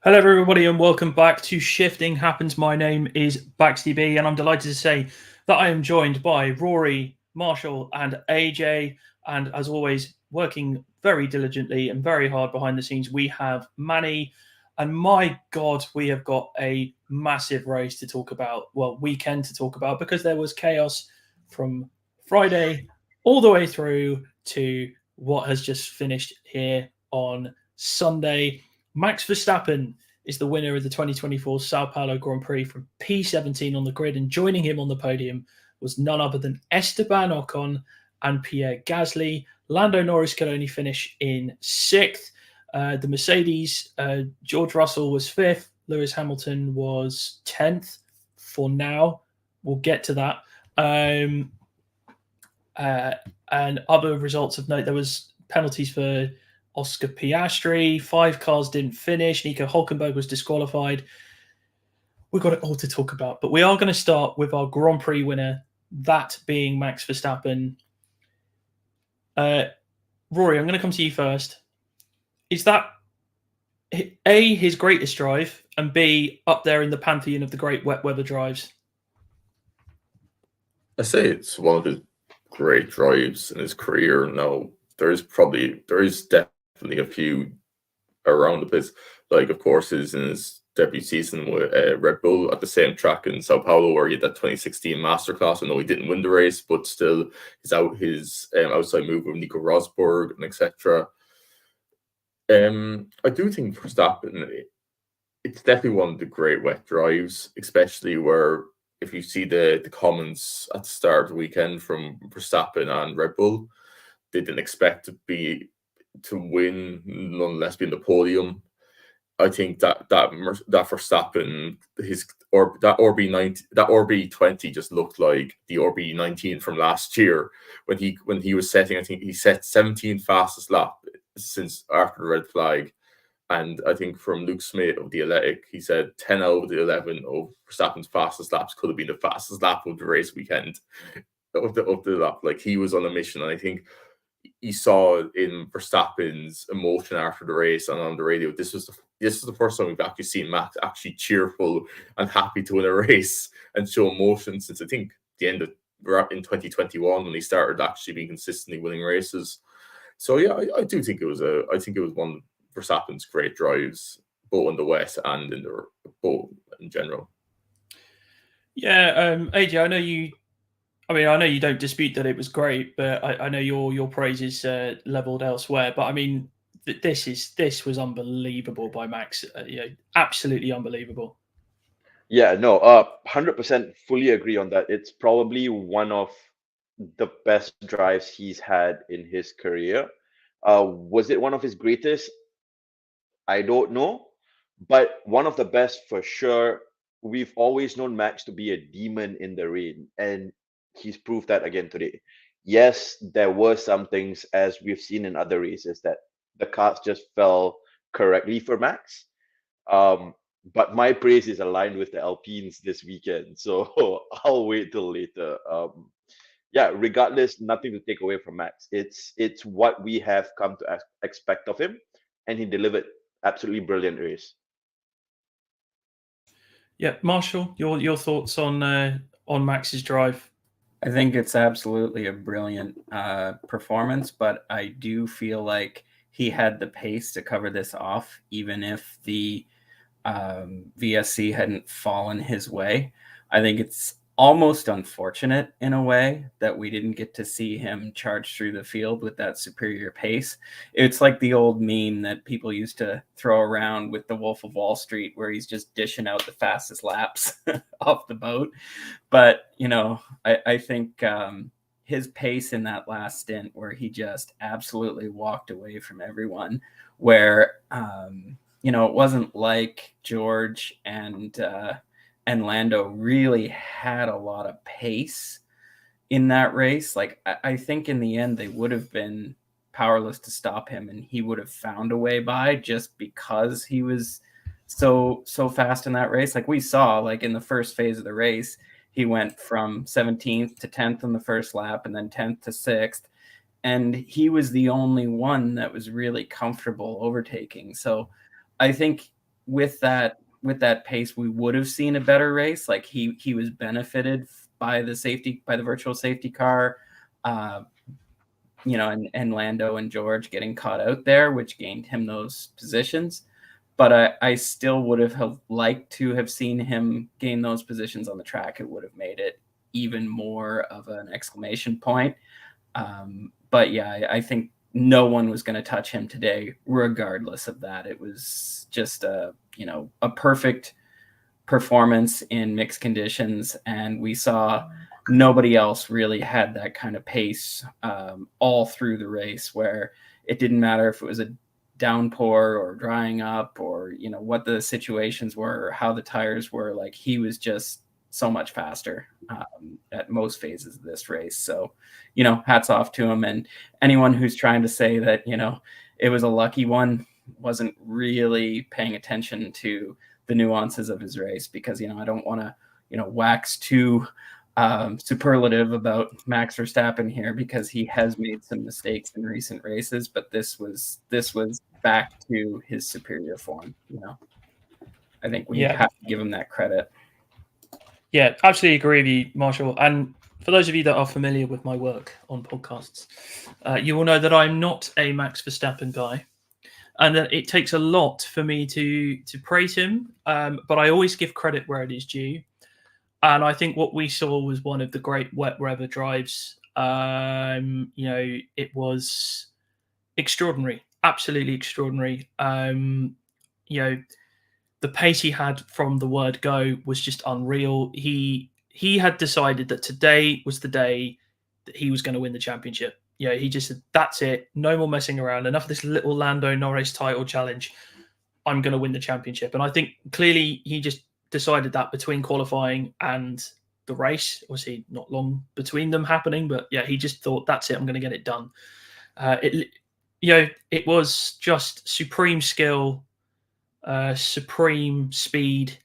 Hello, everybody, and welcome back to Shifting Happens. My name is BaxDB, and I'm delighted to say that I am joined by Rory, Marshall, and AJ. And as always, working very diligently and very hard behind the scenes, we have Manny. And my God, we have got a massive race to talk about. Well, weekend to talk about because there was chaos from Friday all the way through to what has just finished here on Sunday. Max Verstappen is the winner of the 2024 Sao Paulo Grand Prix from P17 on the grid, and joining him on the podium was none other than Esteban Ocon and Pierre Gasly. Lando Norris could only finish in sixth. The Mercedes, George Russell was fifth. Lewis Hamilton was 10th for now. We'll get to that. And other results of note, there was penalties for Oscar Piastri. 5 cars didn't finish. Nico Hulkenberg was disqualified. We've got it all to talk about, but we are going to start with our Grand Prix winner, that being Max Verstappen. Rory, I'm going to come to you first. Is that A, his greatest drive, and B, up there in the pantheon of the great wet weather drives? I say it's one of his great drives in his career. Now, there's definitely a few around the place. Like, of course, in his debut season with Red Bull at the same track in Sao Paulo, where he had that 2016 masterclass. I know he didn't win the race, but still, his outside move with Nico Rosberg and etc. I do think Verstappen, it's definitely one of the great wet drives, especially where if you see the comments at the start of the weekend from Verstappen and Red Bull, they didn't expect to win, nonetheless be in the podium. I think that Verstappen, that RB20 just looked like the RB19 from last year when he was setting. I think he set 17th fastest lap since after the red flag. And I think from Luke Smith of The Athletic, he said 10 out of the 11 of Verstappen's fastest laps could have been the fastest lap of the race weekend of the lap. Like, he was on a mission. And I think you saw in Verstappen's emotion after the race and on the radio, this is the first time we've actually seen Max actually cheerful and happy to win a race and show emotion since I think the end of in 2021 when he started actually being consistently winning races. So yeah, I do think it was one of Verstappen's great drives, both in the West and in the both in general. Yeah, AJ, I know you don't dispute that it was great, but I know your praise is leveled elsewhere. But I mean, this was unbelievable by Max. Absolutely unbelievable. Yeah, no, 100% fully agree on that. It's probably one of the best drives he's had in his career. Was it one of his greatest? I don't know, but one of the best for sure. We've always known Max to be a demon in the rain, and he's proved that again today. Yes, there were some things, as we've seen in other races, that the cars just fell correctly for Max. But my praise is aligned with the Alpines this weekend, so I'll wait till later. Yeah, regardless, nothing to take away from Max. It's what we have come to expect of him, and he delivered. Absolutely brilliant race. Yeah, Marshall, your thoughts on Max's drive? I think it's absolutely a brilliant performance, but I do feel like he had the pace to cover this off, even if the VSC hadn't fallen his way. I think it's almost unfortunate in a way that we didn't get to see him charge through the field with that superior pace. It's like the old meme that people used to throw around with the Wolf of Wall Street, where he's just dishing out the fastest laps off the boat. But, I think his pace in that last stint where he just absolutely walked away from everyone, where, it wasn't like George and Lando really had a lot of pace in that race. Like, I think in the end, they would have been powerless to stop him, and he would have found a way by just because he was so fast in that race. Like we saw, like in the first phase of the race, he went from 17th to 10th in the first lap and then 10th to 6th. And he was the only one that was really comfortable overtaking. So I think with that pace, we would have seen a better race. Like he was benefited by the virtual safety car, and Lando and George getting caught out there, which gained him those positions. But I still would have liked to have seen him gain those positions on the track. It would have made it even more of an exclamation point. But yeah, I think no one was going to touch him today, regardless of that. It was just a perfect performance in mixed conditions, and we saw nobody else really had that kind of pace all through the race, where it didn't matter if it was a downpour or drying up or what the situations were or how the tires were. Like, he was just so much faster at most phases of this race. So hats off to him, and anyone who's trying to say that it was a lucky one wasn't really paying attention to the nuances of his race, because I don't want to wax too superlative about Max Verstappen here, because he has made some mistakes in recent races, but this was back to his superior form. I think we have to give him that credit. Yeah, absolutely agree with you, Marshall. And for those of you that are familiar with my work on podcasts, you will know that I'm not a Max Verstappen guy, and that it takes a lot for me to praise him. But I always give credit where it is due. And I think what we saw was one of the great wet weather drives. It was extraordinary, absolutely extraordinary. The pace he had from the word go was just unreal. He had decided that today was the day that he was going to win the championship. He just said, that's it. No more messing around. Enough of this little Lando Norris title challenge. I'm going to win the championship. And I think clearly he just decided that between qualifying and the race. Obviously not long between them happening, but yeah, he just thought, that's it. I'm going to get it done. It was just supreme skill, supreme speed.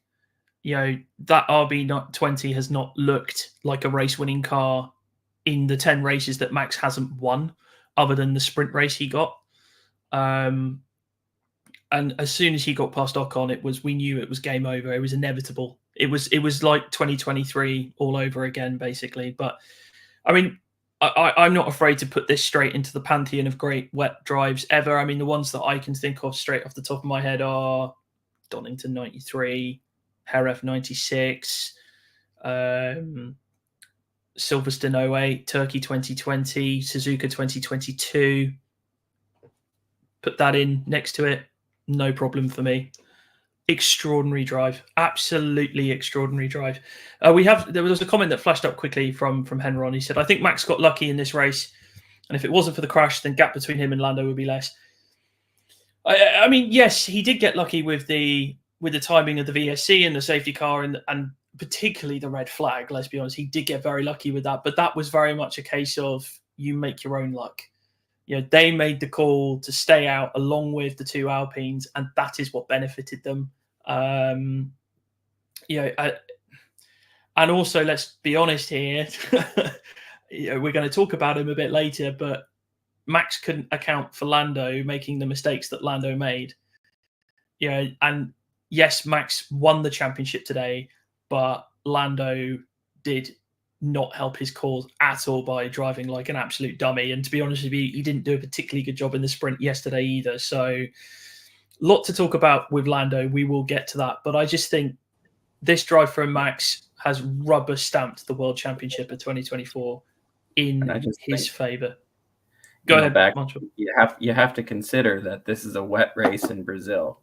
That RB20 has not looked like a race-winning car in the 10 races that Max hasn't won, other than the sprint race he got. And as soon as he got past Ocon, we knew it was game over. It was inevitable. It was like 2023 all over again, basically. But I mean, I'm not afraid to put this straight into the pantheon of great wet drives ever. I mean, the ones that I can think of straight off the top of my head are Donington 93, Jerez 96, Silverstone 08, Turkey 2020, Suzuka 2022. Put that in next to it. No problem for me. Extraordinary drive. Absolutely extraordinary drive. There was a comment that flashed up quickly from Henron. He said, I think Max got lucky in this race, and if it wasn't for the crash, then gap between him and Lando would be less. I mean, yes, he did get lucky with the timing of the VSC and the safety car and particularly the red flag. Let's be honest, he did get very lucky with that, but that was very much a case of you make your own luck. They made the call to stay out along with the two Alpines, and that is what benefited them. And also, let's be honest here, we're going to talk about him a bit later, but Max couldn't account for Lando making the mistakes that Lando made. And yes, Max won the championship today, but Lando did not help his cause at all by driving like an absolute dummy. And to be honest with you, he didn't do a particularly good job in the sprint yesterday either. So a lot to talk about with Lando. We will get to that. But I just think this drive from Max has rubber stamped the World Championship of 2024 in his favour. Go ahead. You have to consider that this is a wet race in Brazil.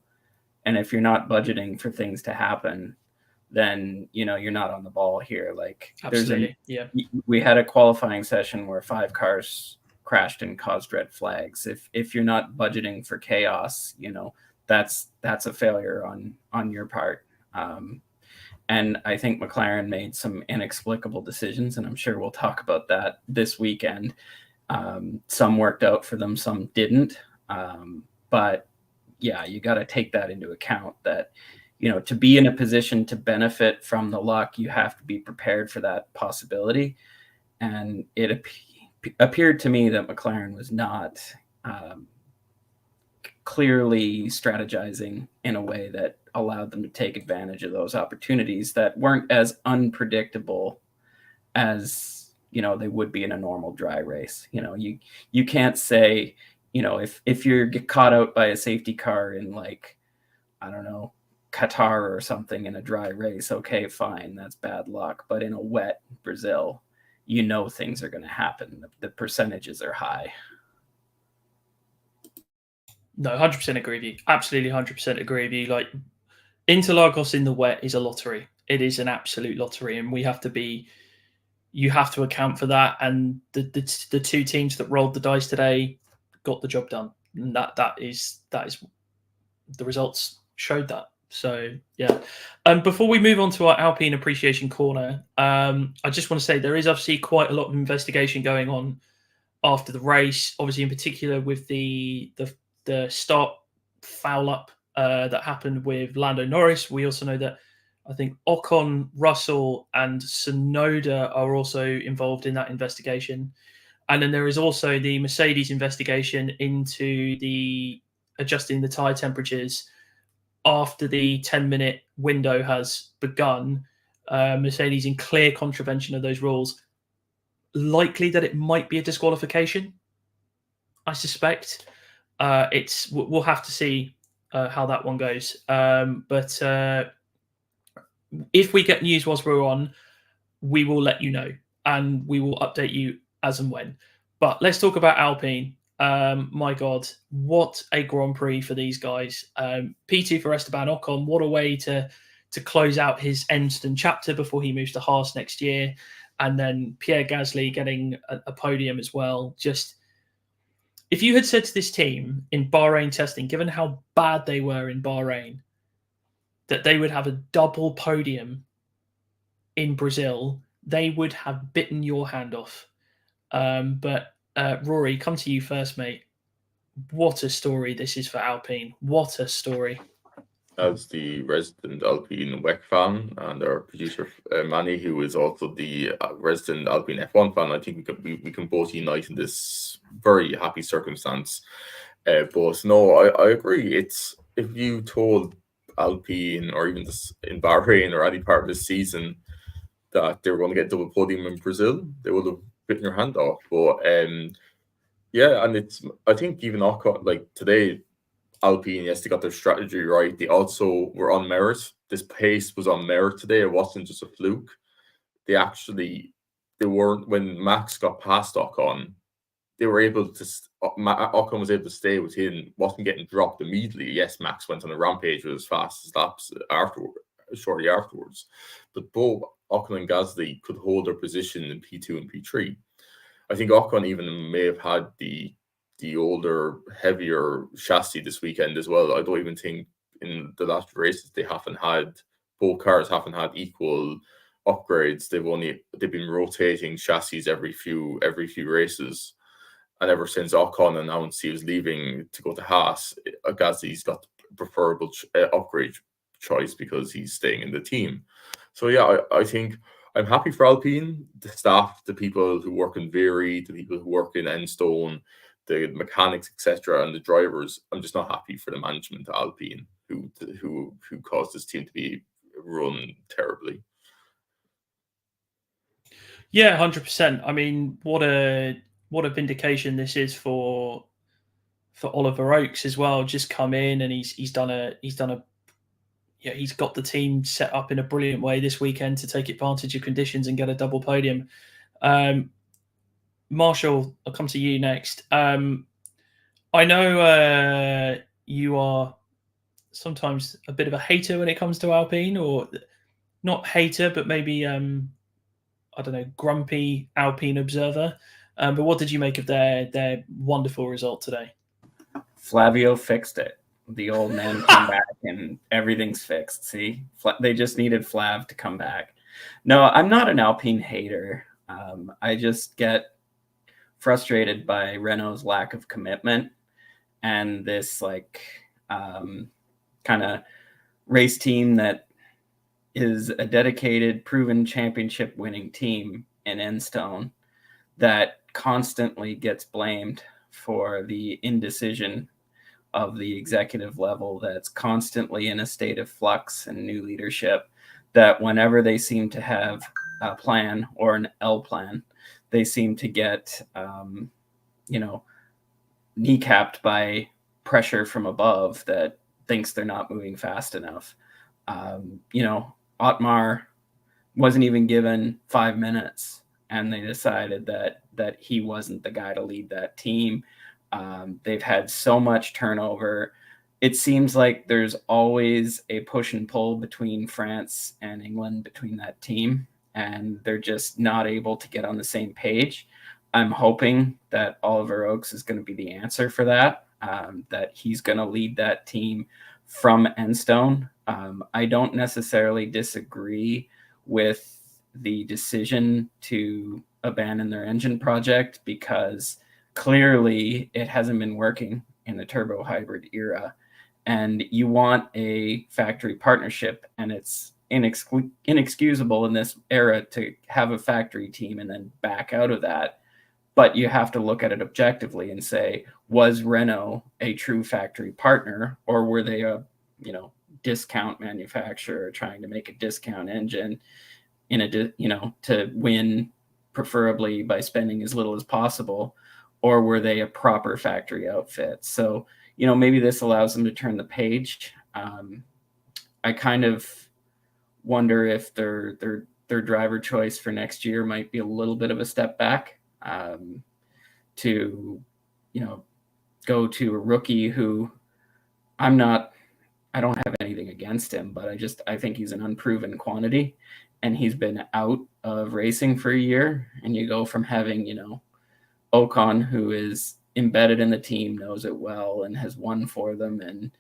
And if you're not budgeting for things to happen, then you're not on the ball here. Like, absolutely, we had a qualifying session where 5 cars crashed and caused red flags. If you're not budgeting for chaos, that's a failure on your part. And I think McLaren made some inexplicable decisions, and I'm sure we'll talk about that this weekend. Some worked out for them, some didn't. But yeah, you got to take that into account, that to be in a position to benefit from the luck, you have to be prepared for that possibility. And it appeared to me that McLaren was not clearly strategizing in a way that allowed them to take advantage of those opportunities that weren't as unpredictable as, you know, they would be in a normal dry race. You know, you can't say, you know, if you get caught out by a safety car in, like, I don't know, Qatar or something in a dry race, okay, fine, that's bad luck. But in a wet Brazil, you know things are going to happen. The percentages are high. No, 100% agree with you. Absolutely 100% agree with you. Like, Interlagos in the wet is a lottery. It is an absolute lottery, and you have to account for that. And the two teams that rolled the dice today got the job done. And that is the results showed that. So yeah. Before we move on to our Alpine Appreciation Corner, I just want to say there is obviously quite a lot of investigation going on after the race. Obviously, in particular with the start foul up that happened with Lando Norris. We also know that I think Ocon, Russell, and Tsunoda are also involved in that investigation. And then there is also the Mercedes investigation into the adjusting the tyre temperatures after the 10-minute window has begun. Mercedes in clear contravention of those rules. Likely that it might be a disqualification, I suspect. We'll have to see how that one goes. But if we get news whilst we're on, we will let you know, and we will update you as and when. But let's talk about Alpine. My God, what a Grand Prix for these guys. P2 for Esteban Ocon. What a way to close out his Enston chapter before he moves to Haas next year. And then Pierre Gasly getting a podium as well. Just, if you had said to this team in Bahrain testing, given how bad they were in Bahrain, that they would have a double podium in Brazil, they would have bitten your hand off. But Rory, come to you first, mate. What a story this is for Alpine. What a story. As the resident Alpine WEC fan, and our producer Manny, who is also the resident Alpine F1 fan, I think we can both unite in this very happy circumstance. But no, I agree. It's, if you told Alpine, or even this in Bahrain or any part of this season, that they were going to get double podium in Brazil, they would have bitten your hand off. But yeah, and it's, I think even Ocon, like today, Alpine, yes, they got their strategy right. They also were on merit. This pace was on merit today. It wasn't just a fluke. They weren't, when Max got past Ocon, they were able to, Ocon was able to stay with him, wasn't getting dropped immediately. Yes, Max went on a rampage with his fastest laps shortly afterwards. But both Ocon and Gasly could hold their position in P2 and P3. I think Ocon even may have had the older, heavier chassis this weekend as well. I don't even think in the last races both cars haven't had equal upgrades. They've been rotating chassis every few races. And ever since Ocon announced he was leaving to go to Haas, Gasly's got the preferable upgrade choice because he's staying in the team. So yeah, I think I'm happy for Alpine, the staff, the people who work in Viry, the people who work in Enstone, the mechanics, etc., and the drivers. I'm just not happy for the management of Alpine, who caused this team to be run terribly. Yeah, 100%. I mean, what a vindication this is for Oliver Oakes as well. Just come in and he's got the team set up in a brilliant way this weekend to take advantage of conditions and get a double podium. Marshall, I'll come to you next. I know you are sometimes a bit of a hater when it comes to Alpine, or not hater, but maybe I don't know, grumpy Alpine observer. But what did you make of their wonderful result today? Flavio fixed it. The old man came back and everything's fixed. See, they just needed Flav to come back. No, I'm not an Alpine hater. I just get frustrated by Renault's lack of commitment and this kind of race team that is a dedicated, proven championship winning team in Enstone that constantly gets blamed for the indecision of the executive level that's constantly in a state of flux and new leadership, that whenever they seem to have a plan or an L plan, they seem to get, kneecapped by pressure from above that thinks they're not moving fast enough. Otmar wasn't even given 5 minutes, and they decided that he wasn't the guy to lead that team. They've had so much turnover. It seems like there's always a push and pull between France and England, between that team, and they're just not able to get on the same page. I'm hoping that Oliver Oakes is going to be the answer for that, that he's going to lead that team from Enstone. I don't necessarily disagree with the decision to abandon their engine project, because clearly it hasn't been working in the turbo hybrid era, and you want a factory partnership, and it's inexcusable in this era to have a factory team and then back out of that. But you have to look at it objectively and say, was Renault a true factory partner, or were they a discount manufacturer trying to make a discount engine to win, preferably by spending as little as possible, or were they a proper factory outfit? So, maybe this allows them to turn the page. I kind of wonder if their driver choice for next year might be a little bit of a step back, to go to a rookie who I don't have anything against him, but I think he's an unproven quantity, and he's been out of racing for a year. And you go from having, Ocon, who is embedded in the team, knows it well, and has won for them, and,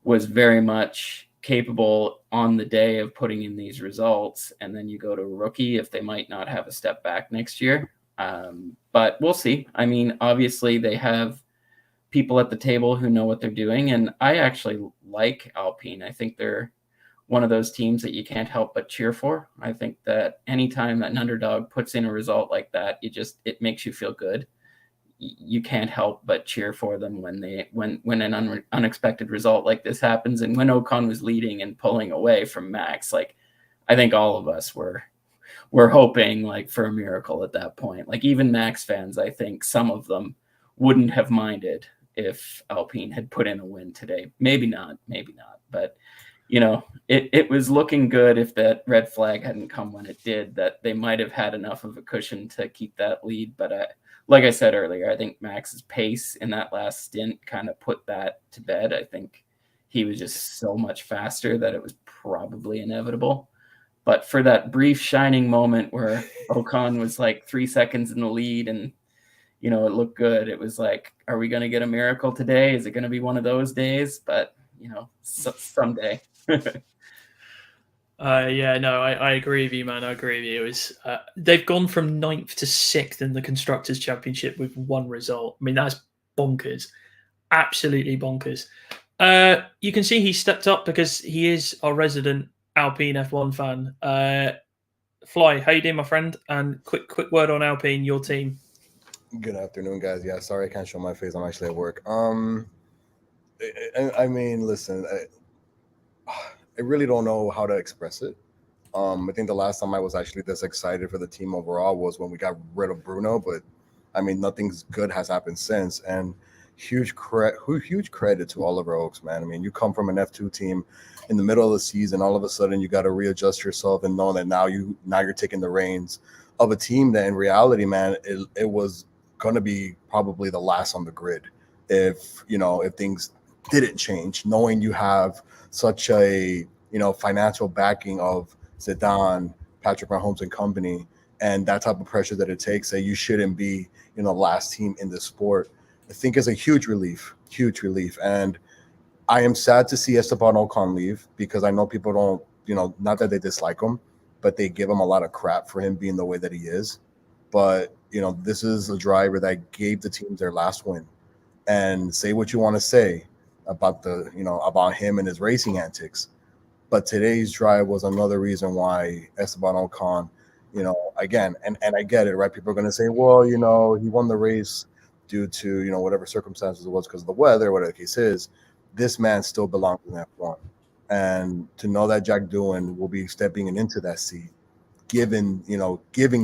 was very much capable on the day of putting in these results. And then you go to a rookie, if they might not have a step back next year. But we'll see. I mean, obviously they have people at the table who know what they're doing. And I actually like Alpine. I think they're one of those teams that you can't help but cheer for. I think that anytime that an underdog puts in a result like that, it makes you feel good. You can't help but cheer for them when an unexpected result like this happens. And when Ocon was leading and pulling away from Max, I think all of us were hoping for a miracle at that point. Even Max fans, I think some of them wouldn't have minded if Alpine had put in a win today. Maybe not. But, it was looking good if that red flag hadn't come when it did, that they might have had enough of a cushion to keep that lead. But like I said earlier, I think Max's pace in that last stint kind of put that to bed. I think he was just so much faster that it was probably inevitable. But for that brief shining moment where Ocon was 3 seconds in the lead and, it looked good, it was are we going to get a miracle today? Is it going to be one of those days? But, someday. I agree with you, man. I agree with you. It was they've gone from 9th to 6th in the Constructors' Championship with one result. I mean, that's bonkers. Absolutely bonkers. You can see he stepped up because he is our resident Alpine F1 fan. Fly, how you doing, my friend? And quick word on Alpine, your team. Good afternoon, guys. Yeah, sorry I can't show my face. I'm actually at work. I mean, listen, I really don't know how to express it. I think the last time I was actually this excited for the team overall was when we got rid of Bruno, but I mean, nothing's good has happened since. And huge credit to Oliver Oakes, man. I mean, you come from an F2 team in the middle of the season, all of a sudden you got to readjust yourself and know that now you're taking the reins of a team that in reality, man, it was going to be probably the last on the grid if things didn't change, knowing you have such a financial backing of Zidane, Patrick Mahomes and company, and that type of pressure that it takes, that you shouldn't be last team in this sport, I think is a huge relief. And I am sad to see Esteban Ocon leave, because I know people don't, not that they dislike him, but they give him a lot of crap for him being the way that he is. But, this is a driver that gave the team their last win. And say what you want to say about about him and his racing antics, but today's drive was another reason why Esteban Ocon, again, and I get it, right? People are going to say, well, he won the race due to whatever circumstances it was because of the weather, whatever the case is, this man still belongs in F1. And to know that Jack Doohan will be stepping into that seat, giving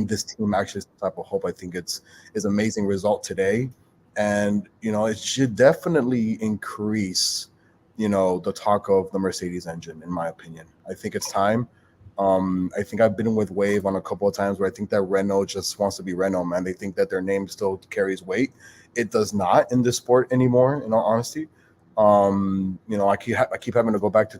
this team actually some type of hope, I think is amazing result today. And it should definitely increase the talk of the Mercedes engine, in my opinion. I think it's time. I think I've been with Wave on a couple of times where I think that Renault just wants to be Renault, man. They think that their name still carries weight. It does not in this sport anymore, in all honesty. I keep having to go back to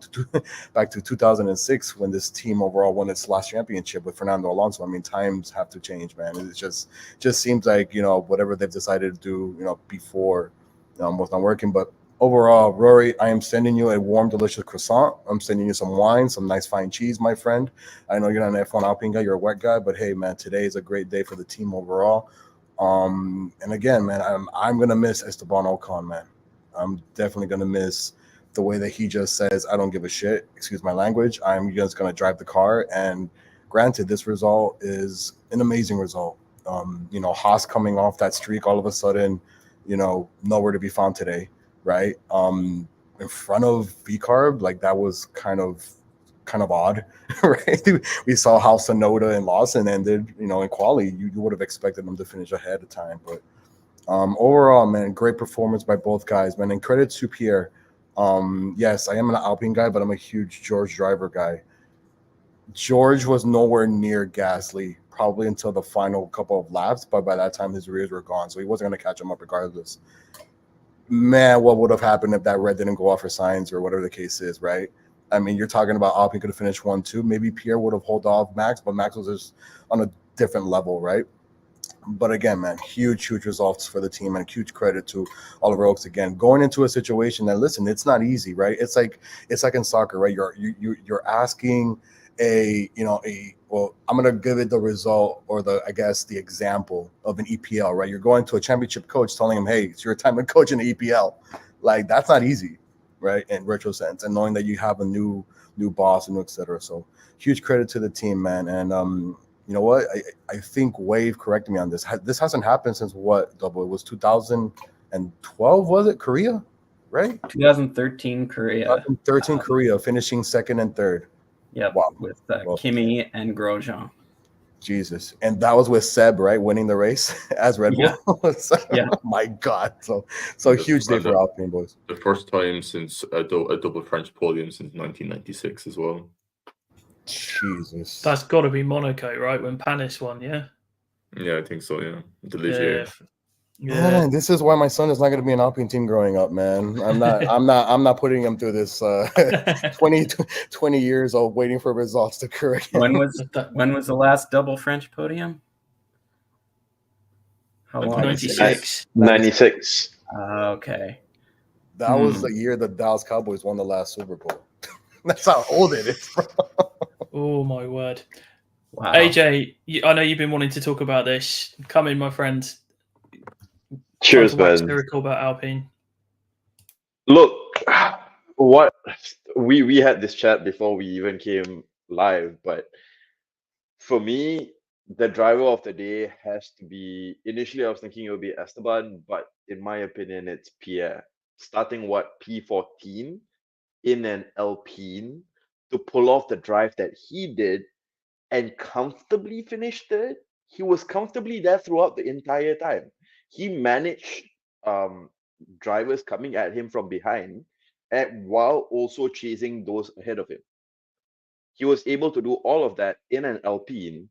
2006 when this team overall won its last championship with Fernando Alonso. I mean, times have to change, man. It just seems like whatever they've decided to do before was not working. But overall, Rory, I am sending you a warm, delicious croissant. I'm sending you some wine, some nice fine cheese, my friend. I know you're not an F1 Alpine guy, you're a wet guy, but hey, man, today is a great day for the team overall. And again, man, I'm gonna miss Esteban Ocon, man. I'm definitely going to miss the way that he just says, I don't give a shit, excuse my language. I'm just going to drive the car. And granted, this result is an amazing result. Haas coming off that streak all of a sudden, nowhere to be found today, right? In front of V-Carb, like that was kind of odd, right? We saw how Sonoda and Lawson ended, in quali. You would have expected them to finish ahead of time, but overall, man, great performance by both guys, man. And credit to Pierre. Yes, I am an Alpine guy, but I'm a huge George driver guy. George was nowhere near Gasly, probably until the final couple of laps, but by that time his rears were gone, so he wasn't going to catch him up regardless. Man, what would have happened if that red didn't go off for Sainz or whatever the case is, right? I mean, you're talking about Alpine could have finished 1-2. Maybe Pierre would have held off Max, but Max was just on a different level, right? But again, man, huge results for the team, and huge credit to Oliver Oaks again. Going into a situation that, listen, it's not easy, right? It's like in soccer, right? You're asking well, I'm gonna give it the result or the example of an EPL, right? You're going to a championship coach telling him, hey, it's your time to coach in the EPL. Like that's not easy, right? In retro sense, and knowing that you have a new boss and et cetera. So huge credit to the team, man. And you know what? I think Wave corrected me on this. This hasn't happened since what, Double? It was 2012, was it? Korea, right? 2013 Korea. 2013 Korea, finishing second and third. Yep, wow. With Kimi and Grosjean. Jesus. And that was with Seb, right? Winning the race as Red Bull. Yeah. My God. So huge day for Alpine, boys. The first time since a double French podium since 1996 as well. Jesus. That's got to be Monaco, right? When Panis won, yeah? Yeah, I think so, yeah. Deligier. Yeah. Man, this is why my son is not going to be an Alpine team growing up, man. I'm not putting him through this 20 years of waiting for results to correct. When was the last double French podium? How long? 96. 96. Okay. That was the year the Dallas Cowboys won the last Super Bowl. That's how old it is, bro. Oh, my word. Wow. AJ, I know you've been wanting to talk about this. Come in, my friend. Cheers, man. Lyrical about Alpine. Look, what we had this chat before we even came live, but for me, the driver of the day has to be. Initially, I was thinking it would be Esteban, but in my opinion, it's Pierre. Starting P14 in an Alpine to pull off the drive that he did and comfortably finish third. He was comfortably there throughout the entire time. He managed drivers coming at him from behind while also chasing those ahead of him. He was able to do all of that in an Alpine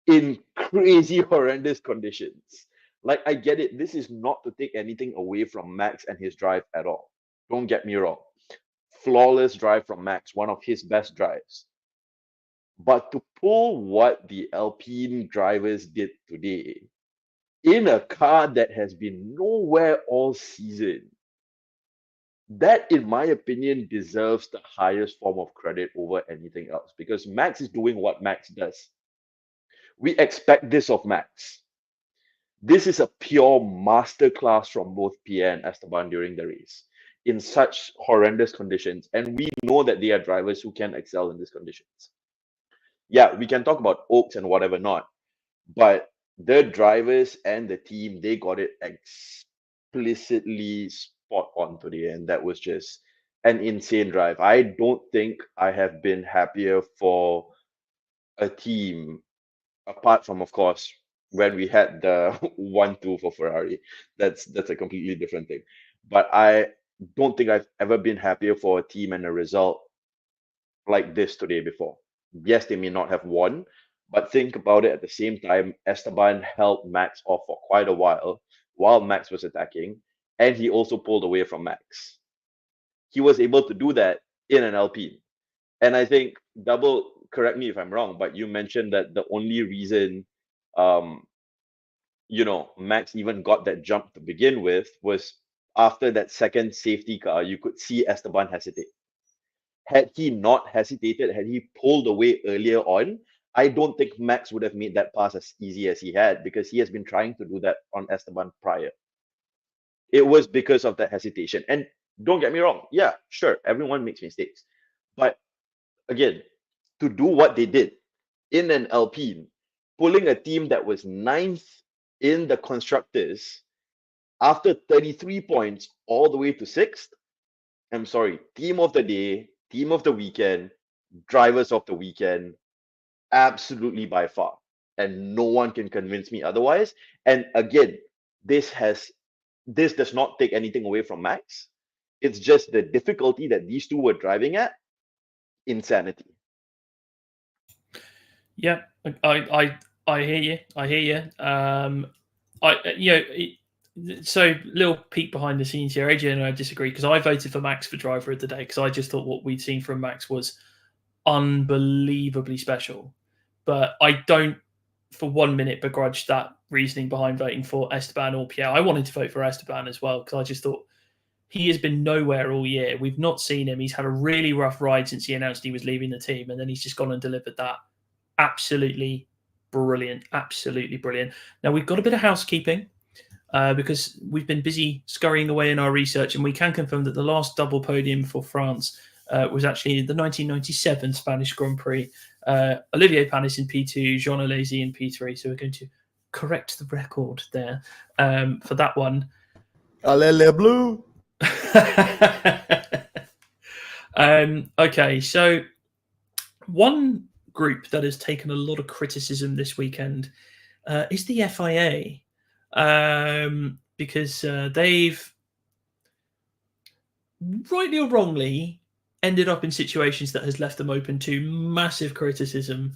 in crazy, horrendous conditions. Like, I get it. This is not to take anything away from Max and his drive at all. Don't get me wrong. Flawless drive from Max, one of his best drives. But to pull what the Alpine drivers did today in a car that has been nowhere all season, that, in my opinion, deserves the highest form of credit over anything else, because Max is doing what Max does. We expect this of Max. This is a pure masterclass from both Pierre and Esteban during the race in such horrendous conditions. And we know that they are drivers who can excel in these conditions. Yeah, we can talk about Oaks and whatever not, but the drivers and the team, they got it explicitly spot on today, and that was just an insane drive. I don't think I have been happier for a team, apart from, of course, when we had the 1-2 for Ferrari. That's a completely different thing. But I don't think I've ever been happier for a team and a result like this today before. Yes, they may not have won, but think about it at the same time. Esteban held Max off for quite a while Max was attacking, and he also pulled away from Max. He was able to do that in an Alpine. And I think, Double, correct me if I'm wrong, but you mentioned that the only reason Max even got that jump to begin with was after that second safety car, you could see Esteban hesitate. Had he not hesitated, had he pulled away earlier on, I don't think Max would have made that pass as easy as he had, because he has been trying to do that on Esteban prior. It was because of that hesitation. And don't get me wrong, yeah, sure, everyone makes mistakes. But again, to do what they did in an Alpine, pulling a team that was 9th in the constructors after 33 points all the way to 6th, I'm sorry, team of the day, team of the weekend, drivers of the weekend, absolutely by far. And no one can convince me otherwise. And again, this does not take anything away from Max. It's just the difficulty that these two were driving at. Insanity. Yeah, I hear you. I hear you. So little peek behind the scenes here. AJ and I disagree, because I voted for Max for driver of the day, because I just thought what we'd seen from Max was unbelievably special. But I don't for 1 minute begrudge that reasoning behind voting for Esteban or Pierre. I wanted to vote for Esteban as well, because I just thought he has been nowhere all year. We've not seen him. He's had a really rough ride since he announced he was leaving the team, and then he's just gone and delivered that. Absolutely brilliant. Absolutely brilliant. Now, we've got a bit of housekeeping, because we've been busy scurrying away in our research, and we can confirm that the last double podium for France was actually the 1997 Spanish Grand Prix. Olivier Panis in P2, Jean Alesi in P3. So we're going to correct the record there for that one. Allez les bleus. Okay, so one group that has taken a lot of criticism this weekend is the FIA, because they've, rightly or wrongly, ended up in situations that has left them open to massive criticism.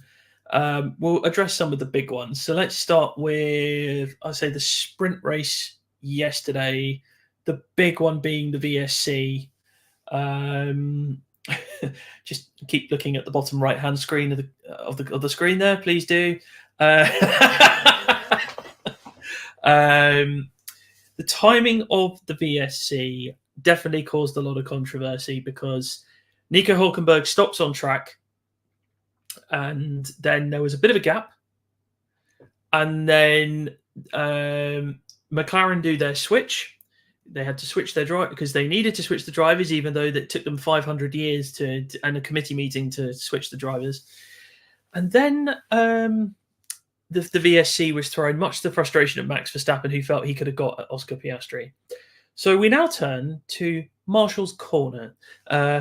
We'll address some of the big ones. So let's start with, I'll say, the sprint race yesterday. The big one being the VSC. Just keep looking at the bottom right-hand screen of the screen there, please do. The timing of the VSC definitely caused a lot of controversy, because Nico Hülkenberg stops on track, and then there was a bit of a gap, and then McLaren do their switch. They had to switch their drive because they needed to switch the drivers, even though that took them 500 years and a committee meeting to switch the drivers. And then the VSC was thrown, much to the frustration of Max Verstappen, who felt he could have got Oscar Piastri. So we now turn to Marshall's corner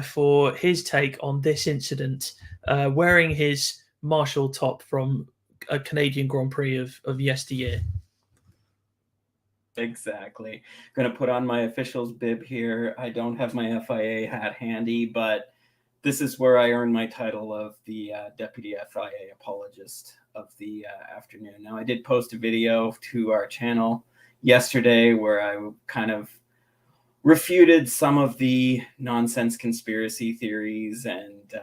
for his take on this incident, wearing his Marshall top from a Canadian Grand Prix of yesteryear. Exactly. Going to put on my official's bib here. I don't have my FIA hat handy, but this is where I earned my title of the Deputy FIA Apologist of the afternoon. Now, I did post a video to our channel yesterday where I kind of refuted some of the nonsense conspiracy theories, and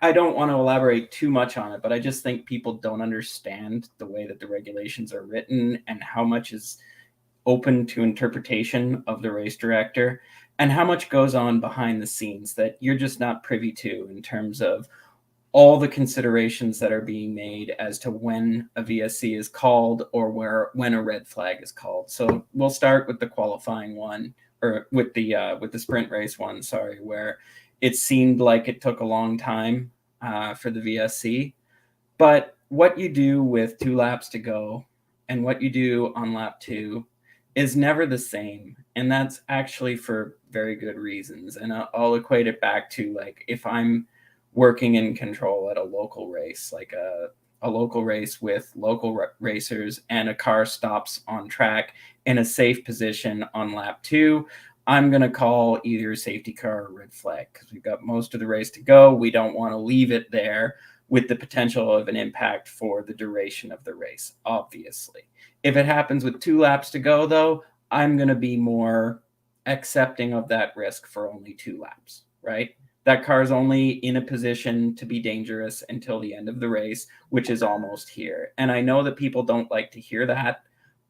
I don't want to elaborate too much on it, but I just think people don't understand the way that the regulations are written and how much is open to interpretation of the race director and how much goes on behind the scenes that you're just not privy to in terms of all the considerations that are being made as to when a VSC is called or when a red flag is called. So we'll start with the qualifying one, or with the sprint race one, where it seemed like it took a long time for the VSC. But what you do with 2 laps to go and what you do on lap 2 is never the same. And that's actually for very good reasons. And I'll equate it back to, like, if I'm working in control at a local race, like a local race with local racers, and a car stops on track in a safe position on lap 2, I'm going to call either safety car or red flag, because we've got most of the race to go. We don't want to leave it there with the potential of an impact for the duration of the race, obviously. If it happens with 2 laps to go, though, I'm going to be more accepting of that risk for only 2 laps, right? That car is only in a position to be dangerous until the end of the race, which is almost here. And I know that people don't like to hear that,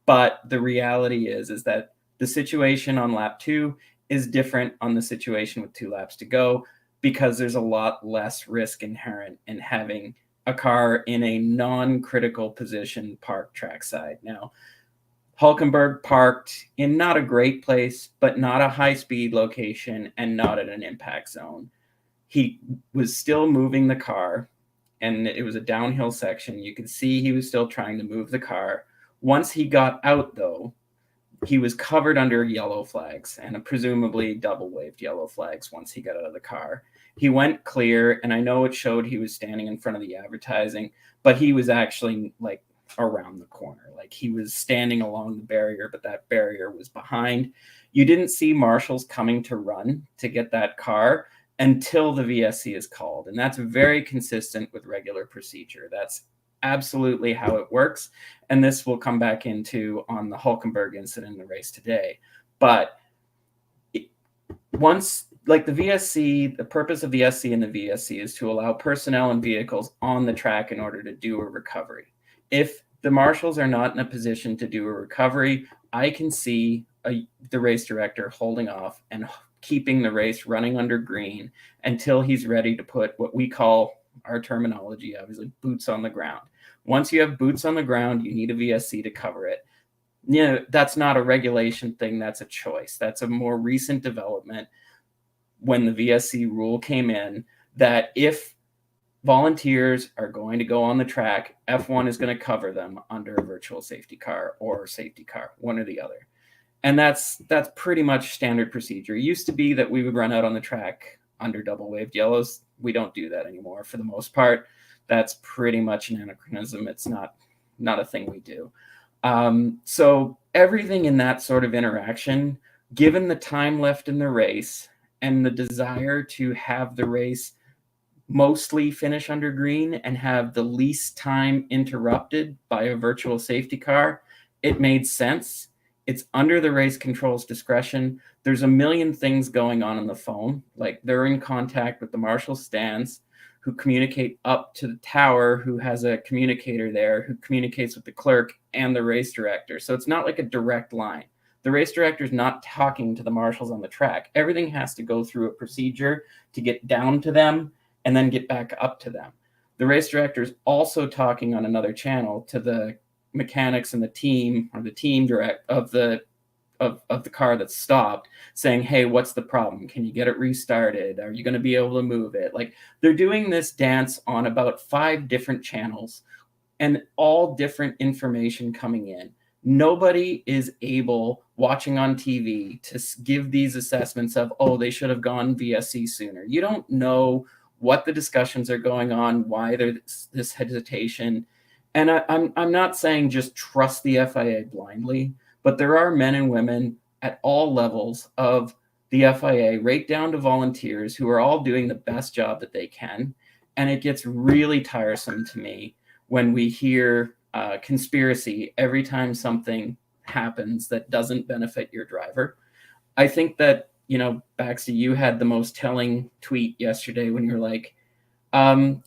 but the reality is that the situation on lap 2 is different on the situation with 2 laps to go, because there's a lot less risk inherent in having a car in a non-critical position parked trackside. Now, Hulkenberg parked in not a great place, but not a high-speed location and not at an impact zone. He was still moving the car, and it was a downhill section. You could see he was still trying to move the car. Once he got out, though, he was covered under yellow flags, and presumably double waved yellow flags once he got out of the car. He went clear, and I know it showed he was standing in front of the advertising, but he was actually like around the corner. Like, he was standing along the barrier, but that barrier was behind. You didn't see marshals coming to run to get that car until the VSC is called, and that's very consistent with regular procedure. That's absolutely how it works, and this will come back into on the Hulkenberg incident in the race today. But once, like, the VSC, the purpose of the SC and the VSC is to allow personnel and vehicles on the track in order to do a recovery. If the marshals are not in a position to do a recovery, I can see the race director holding off and keeping the race running under green until he's ready to put what we call, our terminology, obviously, boots on the ground. Once you have boots on the ground, you need a VSC to cover it. You know, that's not a regulation thing. That's a choice. That's a more recent development when the VSC rule came in, that if volunteers are going to go on the track, F1 is going to cover them under a virtual safety car or safety car, one or the other. And that's pretty much standard procedure. It used to be that we would run out on the track under double waved yellows. We don't do that anymore for the most part. That's pretty much an anachronism. It's not a thing we do. So everything in that sort of interaction, given the time left in the race and the desire to have the race mostly finish under green and have the least time interrupted by a virtual safety car, it made sense. It's under the race control's discretion. There's a million things going on the phone. Like, they're in contact with the marshal stands, who communicate up to the tower, who has a communicator there, who communicates with the clerk and the race director. So it's not like a direct line. The race director is not talking to the marshals on the track. Everything has to go through a procedure to get down to them and then get back up to them. The race director is also talking on another channel to the mechanics and the team, or the team direct of the car that's stopped, saying, hey, what's the problem? Can you get it restarted? Are you going to be able to move it? Like, they're doing this dance on about 5 different channels and all different information coming in. Nobody is able, watching on TV, to give these assessments of, oh, they should have gone VSC sooner. You don't know what the discussions are going on, why there's this hesitation. And I'm not saying just trust the FIA blindly, but there are men and women at all levels of the FIA, right down to volunteers, who are all doing the best job that they can. And it gets really tiresome to me when we hear conspiracy every time something happens that doesn't benefit your driver. I think that, Baxter, you had the most telling tweet yesterday when you're like,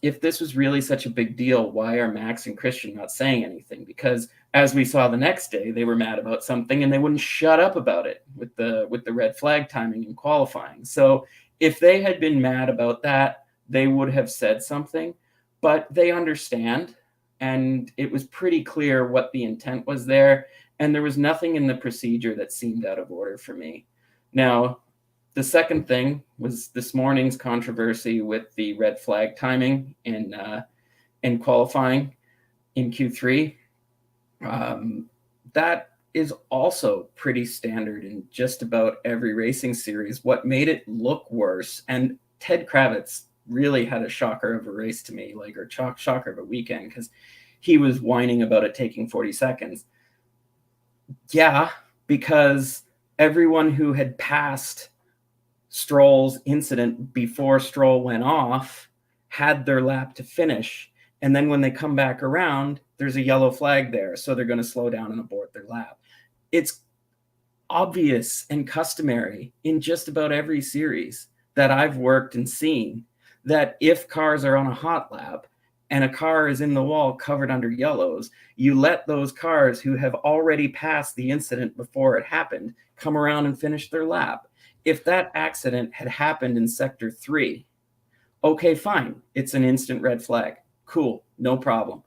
if this was really such a big deal, why are Max and Christian not saying anything? Because as we saw the next day, they were mad about something and they wouldn't shut up about it with the red flag timing and qualifying. So if they had been mad about that, they would have said something, but they understand. And it was pretty clear what the intent was there. And there was nothing in the procedure that seemed out of order for me. Now, the second thing was this morning's controversy with the red flag timing in qualifying. in Q3. That is also pretty standard in just about every racing series. What made it look worse, and Ted Kravitz really had a shocker of a race to me, like, or shocker of a weekend, because he was whining about it taking 40 seconds. Yeah, because everyone who had passed Stroll's incident before Stroll went off had their lap to finish. And then when they come back around, there's a yellow flag there. So they're going to slow down and abort their lap. It's obvious and customary in just about every series that I've worked and seen that if cars are on a hot lap and a car is in the wall covered under yellows, you let those cars who have already passed the incident before it happened come around and finish their lap. If that accident had happened in sector 3, okay, fine. It's an instant red flag. Cool. No problem.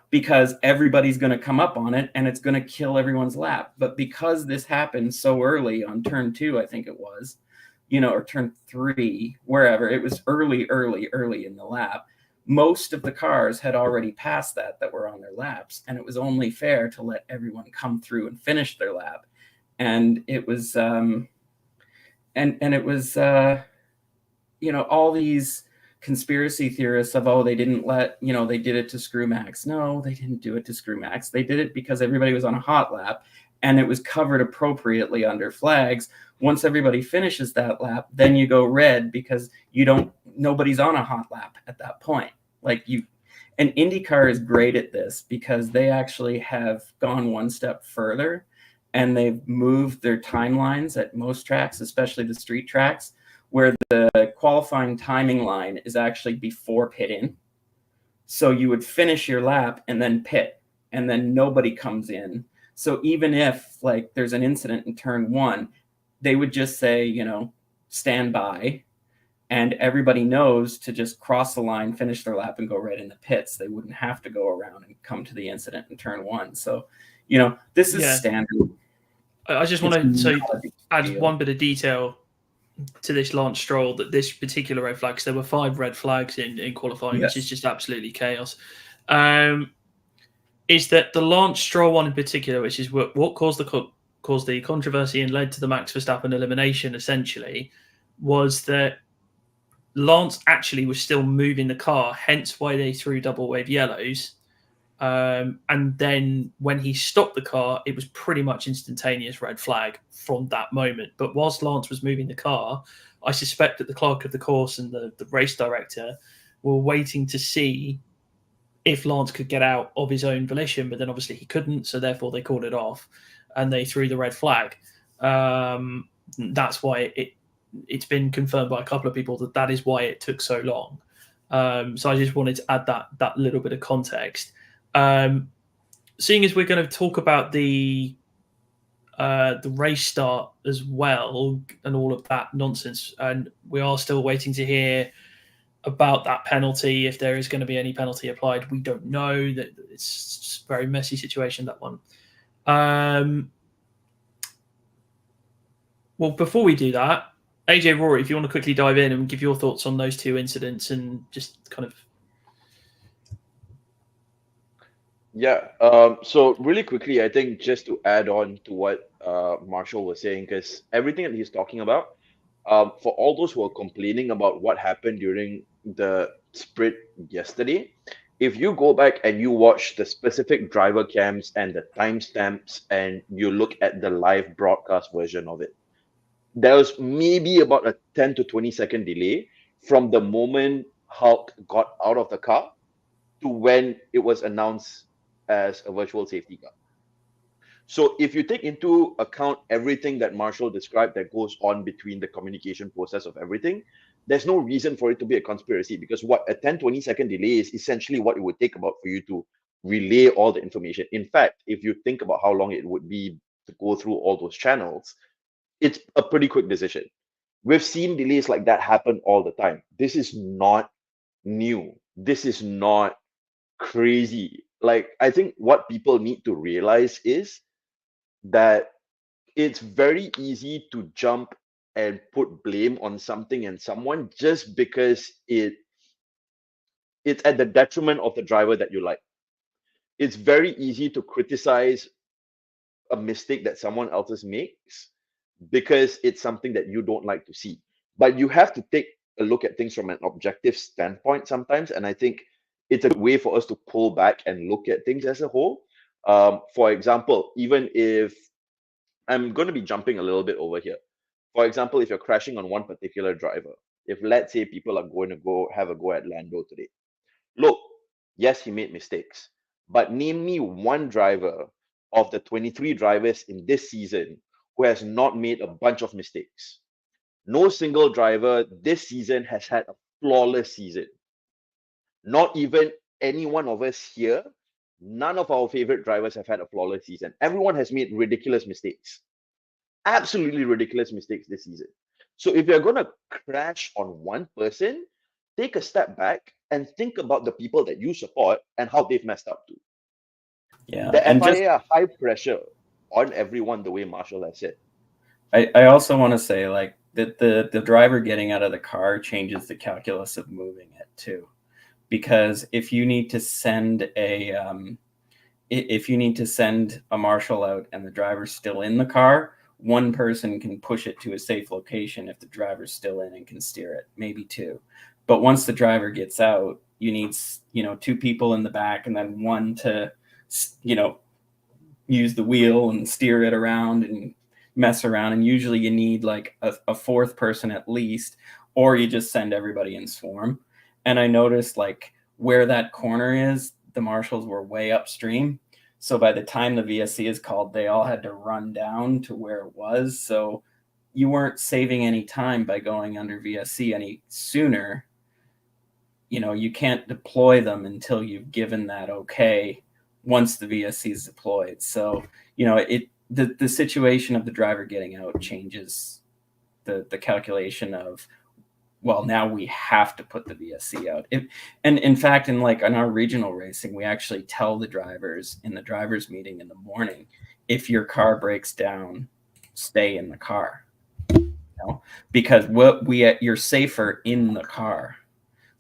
Because everybody's going to come up on it and it's going to kill everyone's lap. But because this happened so early on turn 2, I think it was, or turn 3, wherever, it was early in the lap. Most of the cars had already passed that were on their laps. And it was only fair to let everyone come through and finish their lap. And it was, and it was, all these conspiracy theorists of, they didn't let, they did it to screw Max. No, they didn't do it to screw Max. They did it because everybody was on a hot lap and it was covered appropriately under flags. Once everybody finishes that lap, then you go red because nobody's on a hot lap at that point. And IndyCar is great at this because they actually have gone one step further and they've moved their timelines at most tracks, especially the street tracks, where the qualifying timing line is actually before pit in. So you would finish your lap and then pit, and then nobody comes in. So even if there's an incident in turn 1, they would just say, stand by, and everybody knows to just cross the line, finish their lap, and go right in the pits. They wouldn't have to go around and come to the incident in turn 1. So, this is standard. I just want to add one bit of detail to this Lance Stroll, that this particular red flag, because there were 5 red flags in qualifying, which is just absolutely chaos, is that the Lance Stroll one in particular, which is what caused the controversy and led to the Max Verstappen elimination, essentially, was that Lance actually was still moving the car, hence why they threw double wave yellows. And then when he stopped the car, it was pretty much instantaneous red flag from that moment. But whilst Lance was moving the car, I suspect that the clerk of the course and the race director were waiting to see if Lance could get out of his own volition, but then obviously he couldn't, so therefore they called it off and they threw the red flag. That's why it's been confirmed by a couple of people that is why it took so long. So I just wanted to add that little bit of context. Seeing as we're going to talk about the race start as well and all of that nonsense, and we are still waiting to hear about that penalty, if there is going to be any penalty applied. We don't know. That it's a very messy situation, that one. Well, before we do that, AJ, Rory, if you want to quickly dive in and give your thoughts on those 2 incidents and just kind of. Yeah. So really quickly, I think just to add on to what Marshall was saying, because everything that he's talking about, for all those who are complaining about what happened during the sprint yesterday, if you go back and you watch the specific driver cams and the timestamps and you look at the live broadcast version of it, there was maybe about a 10 to 20 second delay from the moment Hulk got out of the car to when it was announced as a virtual safety car. So if you take into account everything that Marshall described that goes on between the communication process of everything, there's no reason for it to be a conspiracy, because what a 10-20 second delay is essentially what it would take about for you to relay all the information. In fact, if you think about how long it would be to go through all those channels, it's a pretty quick decision. We've seen delays like that happen all the time. This is not new. This is not crazy. I think what people need to realize is that it's very easy to jump and put blame on something and someone just because it's at the detriment of the driver that you like. it's very easy to criticize a mistake that someone else makes because it's something that you don't like to see. But you have to take a look at things from an objective standpoint sometimes. And I think it's a good way for us to pull back and look at things as a whole. For example, even if I'm going to be jumping a little bit over here. For example, if you're crashing on one particular driver, if let's say people are going to go have a go at Lando today, look, yes, he made mistakes, but name me one driver of the 23 drivers in this season who has not made a bunch of mistakes. No single driver this season has had a flawless season. Not even any one of us here. None of our favorite drivers have had a flawless season. Everyone has made ridiculous mistakes. Absolutely ridiculous mistakes this season. So if you're going to crash on one person, take a step back and think about the people that you support and how they've messed up too. Yeah, The and FIA are high pressure on everyone, the way Marshall has said. I also want to say, like, that the driver getting out of the car changes the calculus of moving it too, because if you need to send a marshal out and the driver's still in the car, one person can push it to a safe location if the driver's still in and can steer it, maybe two. But once the driver gets out, you need, two people in the back and then one to, use the wheel and steer it around and mess around. And usually you need like a fourth person at least, or you just send everybody in swarm. And I noticed, like, where that corner is, the marshals were way upstream. So by the time the VSC is called, they all had to run down to where it was. So you weren't saving any time by going under VSC any sooner. You can't deploy them until you've given that okay once the VSC is deployed. So, the situation of the driver getting out changes the calculation of, well, now we have to put the VSC out. And in fact, in our regional racing, we actually tell the drivers in the drivers meeting in the morning, if your car breaks down, stay in the car, because you're safer in the car.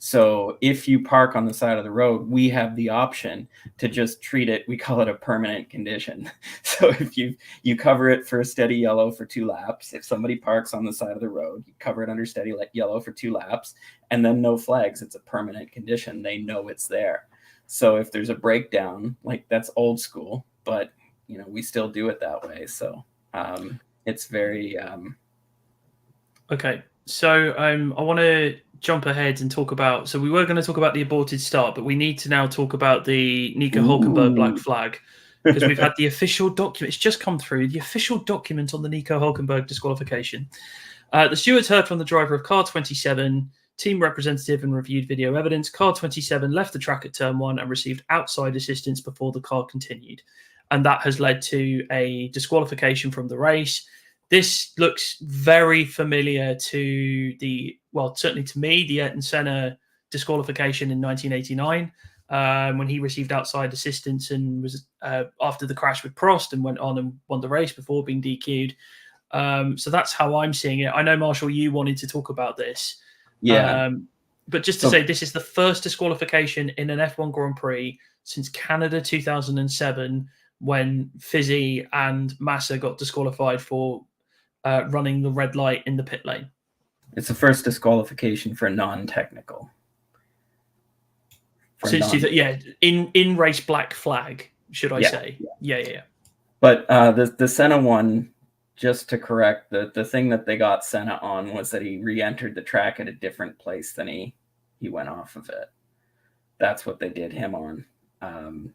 So if you park on the side of the road, we have the option to just treat it. We call it a permanent condition. So if you cover it for a steady yellow for 2 laps, if somebody parks on the side of the road, you cover it under steady yellow for 2 laps, and then no flags. It's a permanent condition. They know it's there. So if there's a breakdown, that's old school, but we still do it that way. So it's very Okay. So I want to jump ahead and talk about. So we were going to talk about the aborted start, but we need to now talk about the Nico Hulkenberg black flag, because we've had the official document. It's just come through, the official document on the Nico Hulkenberg disqualification. The stewards heard from the driver of car 27, team representative, and reviewed video evidence. Car 27 left the track at turn 1 and received outside assistance before the car continued, and that has led to a disqualification from the race. This looks very familiar to certainly to me, the Ayrton Senna disqualification in 1989, when he received outside assistance and was after the crash with Prost and went on and won the race before being DQ'd. So that's how I'm seeing it. I know, Marshall, you wanted to talk about this. Yeah. But just to say, this is the first disqualification in an F1 Grand Prix since Canada 2007, when Fizzy and Massa got disqualified for running the red light in the pit lane. It's the first disqualification for non-technical. In race black flag, should I say? Yeah. But the Senna one, just to correct, the thing that they got Senna on was that he re-entered the track at a different place than he went off of it. That's what they did him on.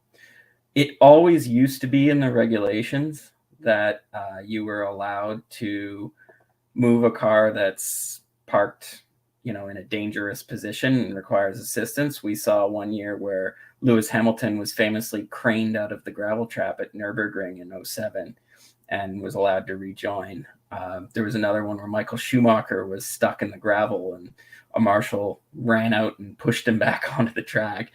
It always used to be in the regulations that you were allowed to move a car that's parked, in a dangerous position and requires assistance. We saw one year where Lewis Hamilton was famously craned out of the gravel trap at Nürburgring in 2007 and was allowed to rejoin. There was another one where Michael Schumacher was stuck in the gravel and a marshal ran out and pushed him back onto the track.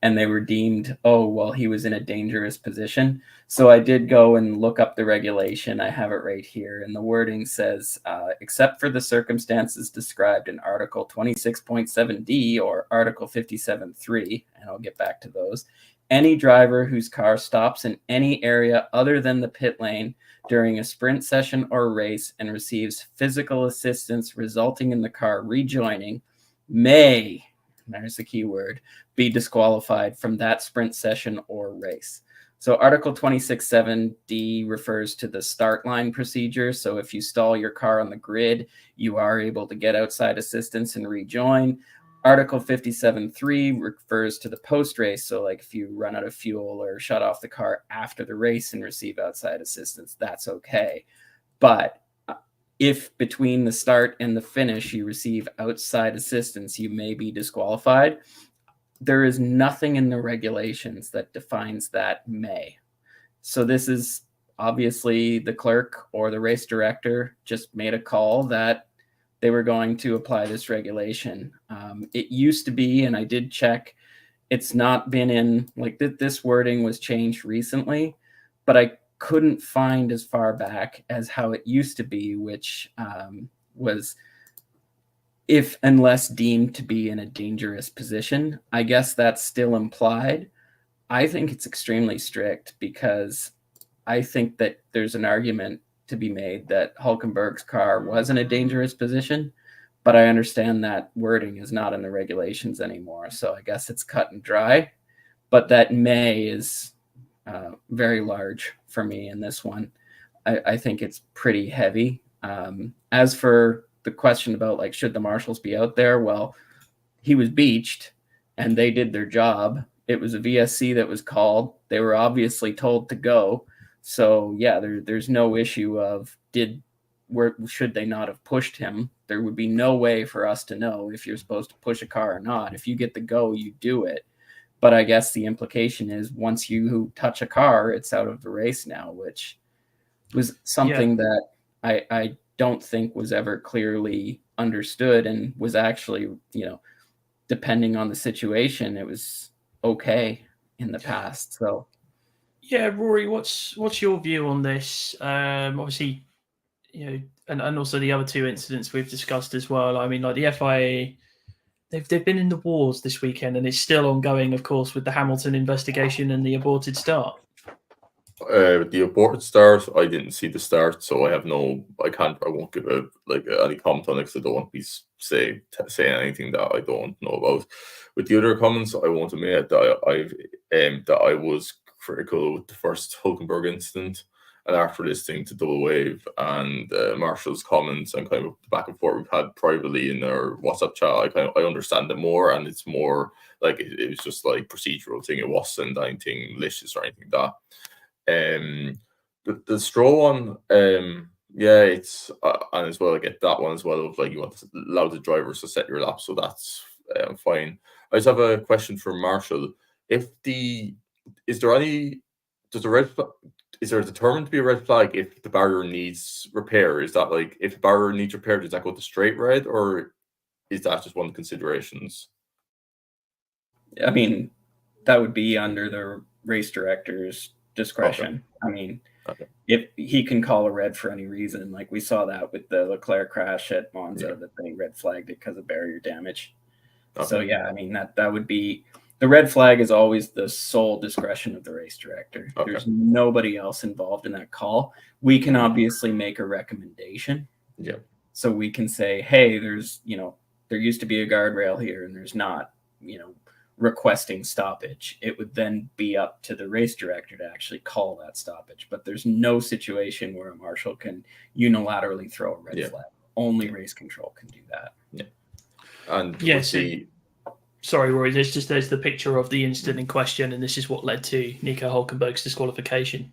and they were deemed, oh, well, he was in a dangerous position. So I did go and look up the regulation. I have it right here. And the wording says, except for the circumstances described in Article 26.7D or Article 57.3, and I'll get back to those, any driver whose car stops in any area other than the pit lane during a sprint session or race and receives physical assistance resulting in the car rejoining may, there's the key word, be disqualified from that sprint session or race. So Article 26.7D refers to the start line procedure. So if you stall your car on the grid, you are able to get outside assistance and rejoin. Article 57.3 refers to the post-race. So like if you run out of fuel or shut off the car after the race and receive outside assistance, that's okay. But if between the start and the finish you receive outside assistance, you may be disqualified. There is nothing in the regulations that defines that may. So this is obviously the clerk or the race director just made a call that they were going to apply this regulation. It used to be, and I did check, it's not been in, like this wording was changed recently, but I couldn't find as far back as how it used to be, which was if unless deemed to be in a dangerous position. I guess that's still implied. I think it's extremely strict because I think that there's an argument to be made that Hülkenberg's car was in a dangerous position, but I understand that wording is not in the regulations anymore. So I guess it's cut and dry, but that may is very large for me in this one. I think it's pretty heavy. As for the question about like, should the marshals be out there? Well, he was beached and they did their job. It was a VSC that was called. They were obviously told to go. So yeah, there's no issue of should they not have pushed him? There would be no way for us to know if you're supposed to push a car or not. If you get the go, you do it. But I guess the implication is once you touch a car, it's out of the race now, which was something that I don't think was ever clearly understood and was actually, depending on the situation, it was okay in the past. So yeah, Rory, what's your view on this? Obviously, and also the other two incidents we've discussed as well. I mean, like the FIA, they've been in the wars this weekend, and it's still ongoing, of course, with the Hamilton investigation and the aborted start. The aborted start, I didn't see the start, so I won't give any comment on it because I don't want to be saying anything that I don't know about. With the other comments, I won't admit that I was critical with the first Hülkenberg incident, and after listening to Double Wave and Marshall's comments and kind of the back and forth we've had privately in our WhatsApp chat, I understand it more, and it's more like it was just like procedural thing. It wasn't anything malicious or anything like that. The Stroll one, it's and as well I get that one as well of like you want to allow the drivers to set your lap, so that's fine. I just have a question for Marshall. Is there determined to be a red flag if the barrier needs repair? Is that like if the barrier needs repair, does that go to straight red, or is that just one of the considerations? I mean, that would be under the race director's discretion. Okay. I mean, if he can call a red for any reason, like we saw that with the Leclerc crash at Monza, that they red flagged it because of barrier damage. Okay. So yeah, I mean that would be. The red flag is always the sole discretion of the race director. Okay. There's nobody else involved in that call. We can obviously make a recommendation. Yeah. So we can say, hey, there's, there used to be a guardrail here and there's not, requesting stoppage. It would then be up to the race director to actually call that stoppage. But there's no situation where a marshal can unilaterally throw a red flag. Only race control can do that. Yeah. And sorry, Rory, there's the picture of the incident in question, and this is what led to Nico Hülkenberg's disqualification.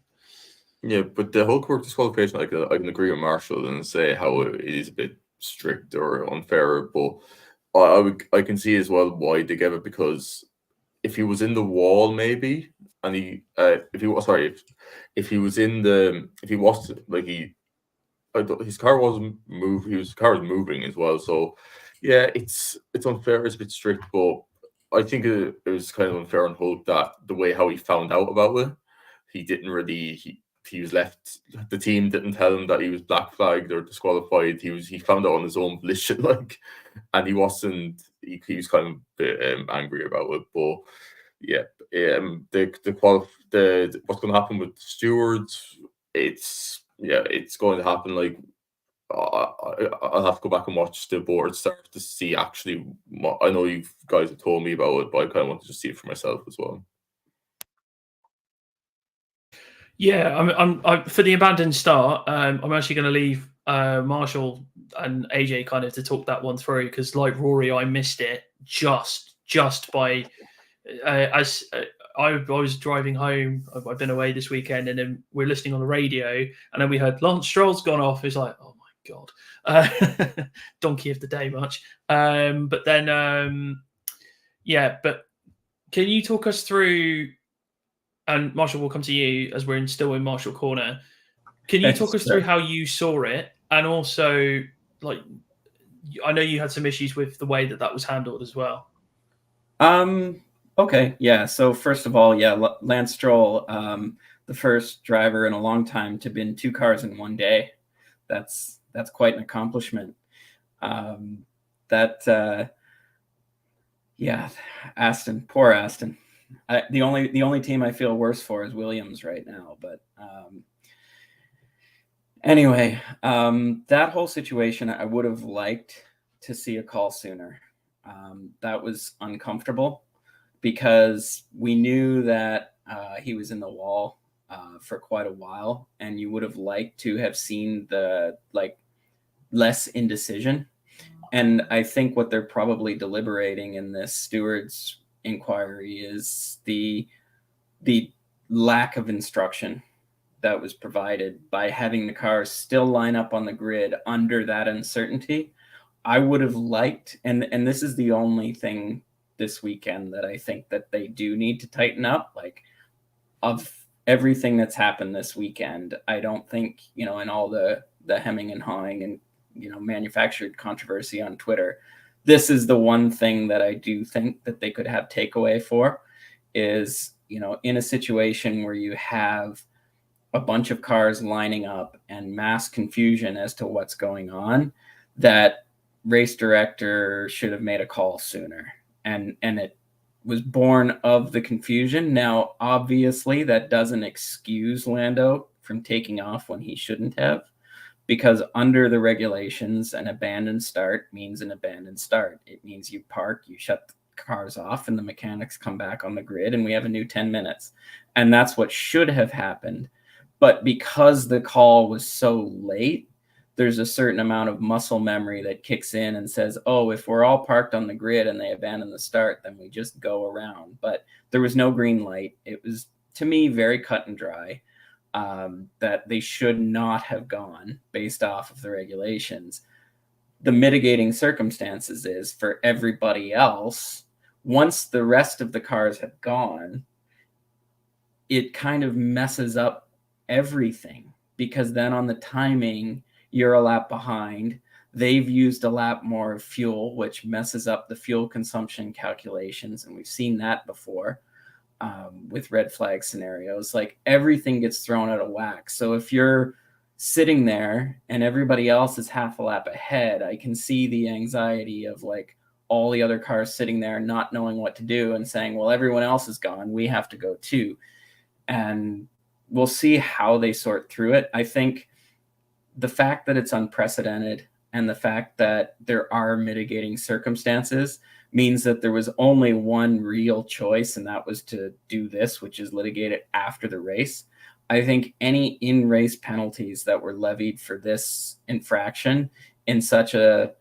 Yeah, but the Hülkenberg disqualification, I can agree with Marshall and say how it is a bit strict or unfair, but I can see as well why they gave it, because if he was in the wall, maybe, and his car wasn't moving, his car was moving as well, so. Yeah, it's unfair. It's a bit strict, but I think it was kind of unfair on Hulk that the way how he found out about it, he didn't really. He was left. The team didn't tell him that he was black flagged or disqualified. He found out on his own volition, like, and he wasn't. He was kind of a bit angry about it, but yeah, the what's going to happen with the stewards? It's going to happen. Like, I'll have to go back and watch the board start to see actually. I know you guys have told me about it, but I kind of want to just see it for myself as well. Yeah, I'm for the abandoned start. I'm actually going to leave Marshall and AJ kind of to talk that one through, because like Rory, I missed it just by as I was driving home. I've been away this weekend, and then we're listening on the radio, and then we heard Lance Stroll's gone off. It's like, oh my god, donkey of the day, much. But then, yeah. But can you talk us through? And Marshall, will come to you as we're still in Marshall Corner. Can you talk us through how you saw it, and also, like, I know you had some issues with the way that was handled as well. Okay, yeah. So first of all, yeah, Lance Stroll, the first driver in a long time to bin 2 cars in one day. That's quite an accomplishment. Yeah, Aston, poor Aston. The only team I feel worse for is Williams right now. But anyway, that whole situation, I would have liked to see a call sooner. That was uncomfortable because we knew that he was in the wall for quite a while, and you would have liked to have seen the less indecision. And I think what they're probably deliberating in this stewards inquiry is the lack of instruction that was provided by having the cars still line up on the grid under that uncertainty. I would have liked, and this is the only thing this weekend that I think that they do need to tighten up. Like, of everything that's happened this weekend, I don't think, in all the hemming and hawing and manufactured controversy on Twitter, this is the one thing that I do think that they could have takeaway for is, in a situation where you have a bunch of cars lining up and mass confusion as to what's going on, that race director should have made a call sooner. And it was born of the confusion. Now, obviously, that doesn't excuse Lando from taking off when he shouldn't have, because under the regulations, an abandoned start means an abandoned start. It means you park, you shut the cars off, and the mechanics come back on the grid, and we have a new 10 minutes. And that's what should have happened. But because the call was so late, there's a certain amount of muscle memory that kicks in and says, oh, if we're all parked on the grid and they abandon the start, then we just go around. But there was no green light. It was, to me, very cut and dry. That they should not have gone based off of the regulations. The mitigating circumstances is for everybody else, once the rest of the cars have gone, it kind of messes up everything, because then on the timing, you're a lap behind. They've used a lap more of fuel, which messes up the fuel consumption calculations. And we've seen that before. With red flag scenarios, like, everything gets thrown out of whack. So if you're sitting there and everybody else is half a lap ahead, I can see the anxiety of all the other cars sitting there not knowing what to do and saying, well, everyone else is gone, we have to go too. And we'll see how they sort through it. I think the fact that it's unprecedented and the fact that there are mitigating circumstances means that there was only one real choice, and that was to do this, which is litigate it after the race. I think any in-race penalties that were levied for this infraction in such a,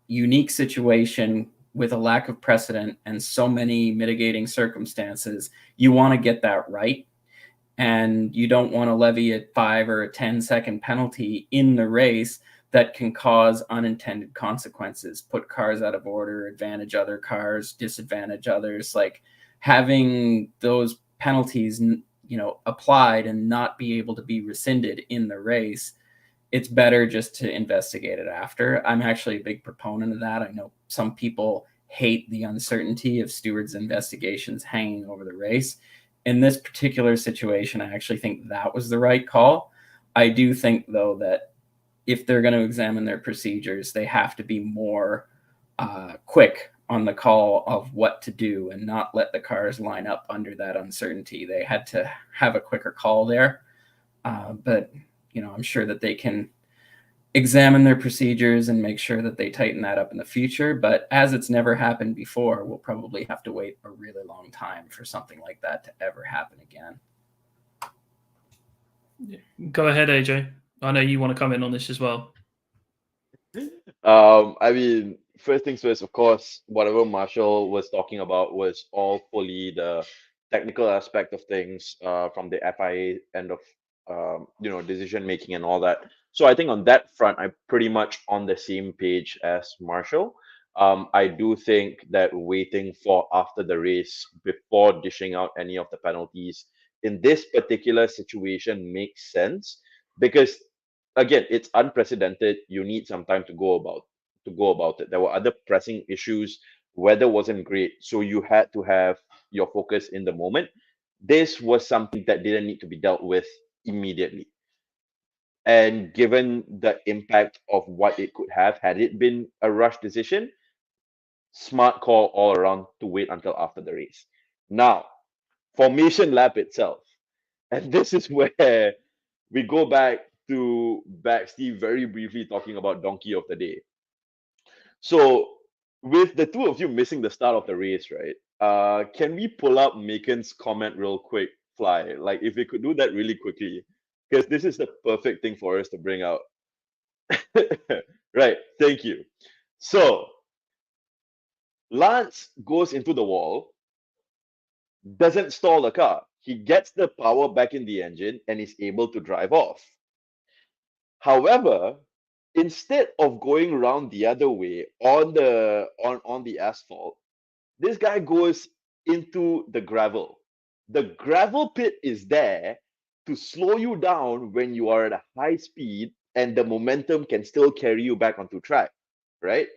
unique situation with a lack of precedent and so many mitigating circumstances, you want to get that right. And you don't want to levy a 5 or a 10-second penalty in the race that can cause unintended consequences, put cars out of order, advantage other cars, disadvantage others. Like, having those penalties, applied and not be able to be rescinded in the race, it's better just to investigate it after. I'm actually a big proponent of that. I know some people hate the uncertainty of stewards' investigations hanging over the race. In this particular situation, I actually think that was the right call. I do think, though, that if they're going to examine their procedures, they have to be more quick on the call of what to do and not let the cars line up under that uncertainty. They had to have a quicker call there. But, I'm sure that they can examine their procedures and make sure that they tighten that up in the future. But as it's never happened before, we'll probably have to wait a really long time for something like that to ever happen again. Go ahead, AJ. I know you want to come in on this as well. I mean, first things first, of course, whatever Marshall was talking about was all fully the technical aspect of things from the FIA end of decision making and all that. So I think on that front, I'm pretty much on the same page as Marshall. I do think that waiting for after the race before dishing out any of the penalties in this particular situation makes sense because, again, it's unprecedented. You need some time to go about it. There were other pressing issues. Weather wasn't great, so you had to have your focus in the moment. This was something that didn't need to be dealt with immediately. And given the impact of what it could have, had it been a rush decision, smart call all around to wait until after the race. Now, formation lap itself. And this is where we go back to Steve very briefly talking about Donkey of the Day. So, with the two of you missing the start of the race, right? Can we pull up Macon's comment real quick, Fly? Like, if we could do that really quickly, because this is the perfect thing for us to bring out. Right, thank you. So, Lance goes into the wall, doesn't stall the car. He gets the power back in the engine and is able to drive off. However, instead of going around the other way on the asphalt, this guy goes into the gravel. The gravel pit is there to slow you down when you are at a high speed and the momentum can still carry you back onto track, right?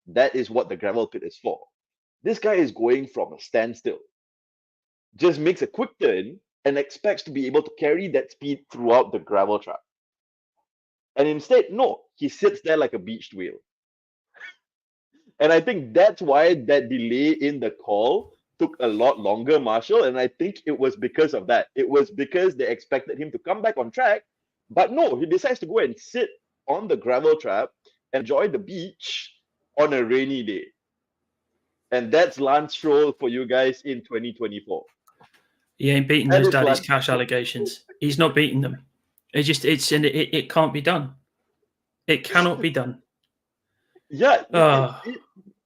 That is what the gravel pit is for. This guy is going from a standstill, just makes a quick turn and expects to be able to carry that speed throughout the gravel track. And instead, no, he sits there like a beached whale. And I think that's why that delay in the call took a lot longer, Marshall. And I think it was because of that. It was because they expected him to come back on track. But no, he decides to go and sit on the gravel trap and enjoy the beach on a rainy day. And that's Lance Stroll for you guys in 2024. He ain't beating That those is daddy's Lance cash Stroll. allegations. He's not beating them. It can't be done. It cannot be done. Yeah,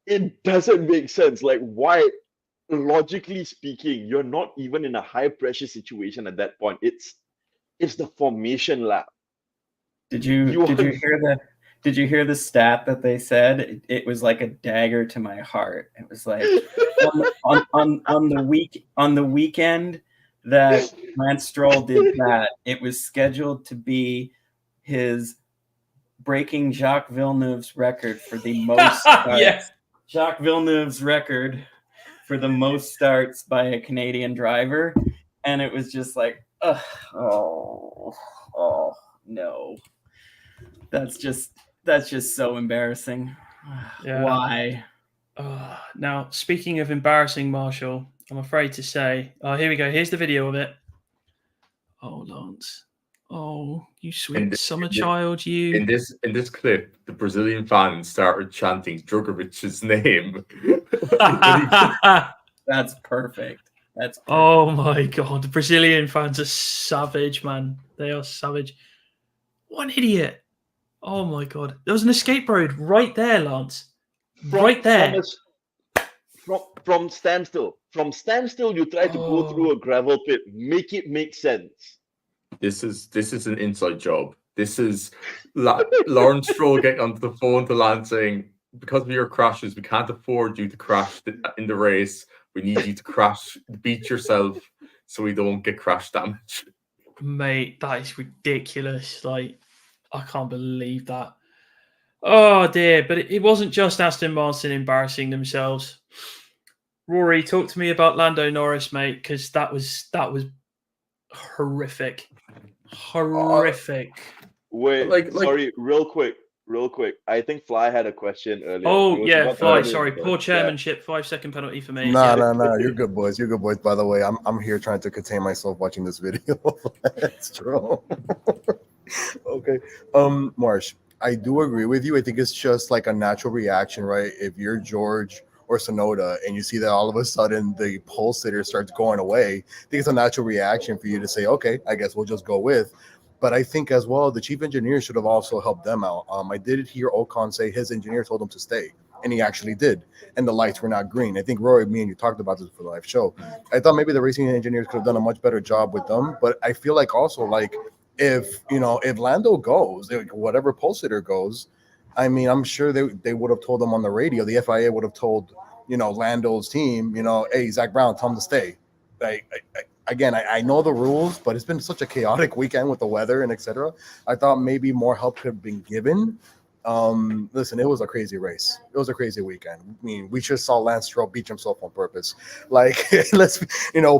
it doesn't make sense. Like, why, logically speaking, you're not even in a high pressure situation at that point. It's the formation lap. Did you hear the stat that they said? It was like a dagger to my heart. It was like on the weekend that Lance Stroll did that, it was scheduled to be his breaking Jacques Villeneuve's record for the most starts. Yes. Jacques Villeneuve's record for the most starts by a Canadian driver. And it was just like, oh no. That's just so embarrassing. Yeah. Why? Now, speaking of embarrassing, Marshall, I'm afraid to say, here we go. Here's the video of it. Oh, Lance. Oh, you sweet summer child, you. In this clip, the Brazilian fans started chanting Djokovic's name. That's perfect. That's perfect. Oh my god, the Brazilian fans are savage, man. They are savage. What an idiot. Oh my god. There was an escape road right there, Lance. Right there. From standstill. From standstill, you try to go through a gravel pit. Make it make sense. This is an inside job. This is Lawrence Stroll getting onto the phone to Lance saying, because of your crashes, we can't afford you to crash in the race. We need you to crash, beat yourself so we don't get crash damage. Mate, that is ridiculous. Like, I can't believe that. Oh dear, but it wasn't just Aston Martin embarrassing themselves. Rory, talk to me about Lando Norris, mate, because that was horrific. Horrific. Wait, Like- sorry, real quick. I think Fly had a question earlier. Oh He was yeah, about to Fly. come in. Sorry, poor Yeah. chairmanship. 5-second penalty for me. No, Yeah. no, you're good boys. You're good boys. By the way, I'm here trying to contain myself watching this video. It's true. Okay. Marsh, I do agree with you. I think it's just like a natural reaction, right? If you're George or Sonoda and you see that all of a sudden the pole sitter starts going away, I think it's a natural reaction for you to say, okay, I guess we'll just go with. But I think as well, the chief engineer should have also helped them out. I did hear Ocon say his engineer told him to stay, and he actually did. And the lights were not green. I think Rory, me and you talked about this for the live show. I thought maybe the racing engineers could have done a much better job with them. But I feel like also like if Lando goes, like, whatever pole sitter goes, I mean, I'm sure they would have told them on the radio. The FIA would have told Lando's team, hey, Zach Brown, tell him to stay. Again, I know the rules, but it's been such a chaotic weekend with the weather and etc. I thought maybe more help could have been given. Listen, it was a crazy race. It was a crazy weekend. I mean, we just saw Lance Stroll beat himself on purpose. Like,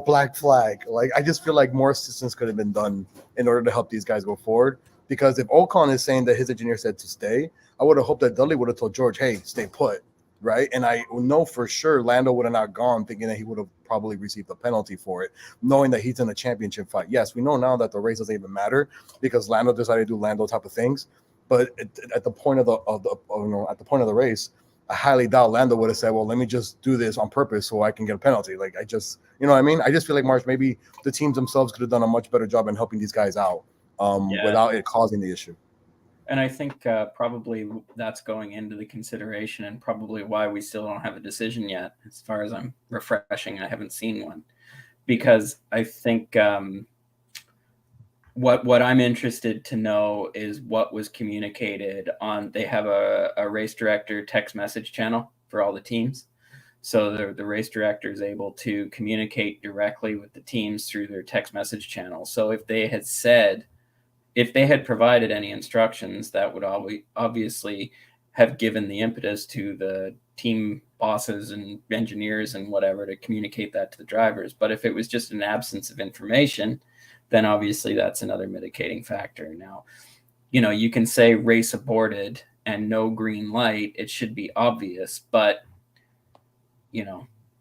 black flag. Like, I just feel like more assistance could have been done in order to help these guys go forward. Because if Ocon is saying that his engineer said to stay, I would have hoped that Dudley would have told George, hey, stay put. Right. And I know for sure Lando would have not gone thinking that he would have probably received a penalty for it, knowing that he's in a championship fight. Yes, we know now that the race doesn't even matter because Lando decided to do Lando type of things. But at the point of the race, I highly doubt Lando would have said, well, let me just do this on purpose so I can get a penalty. Like, I just, you know what I mean? I just feel like, Marsh, maybe the teams themselves could have done a much better job in helping these guys out without it causing the issue. And I think probably that's going into the consideration and probably why we still don't have a decision yet. As far as I'm refreshing, I haven't seen one. Because I think what I'm interested to know is what was communicated on. They have a race director text message channel for all the teams. So the race director is able to communicate directly with the teams through their text message channel. So if they had provided any instructions, that would obviously have given the impetus to the team bosses and engineers and whatever to communicate that to the drivers. But if it was just an absence of information, then obviously that's another mitigating factor. Now, you can say race aborted and no green light. It should be obvious, but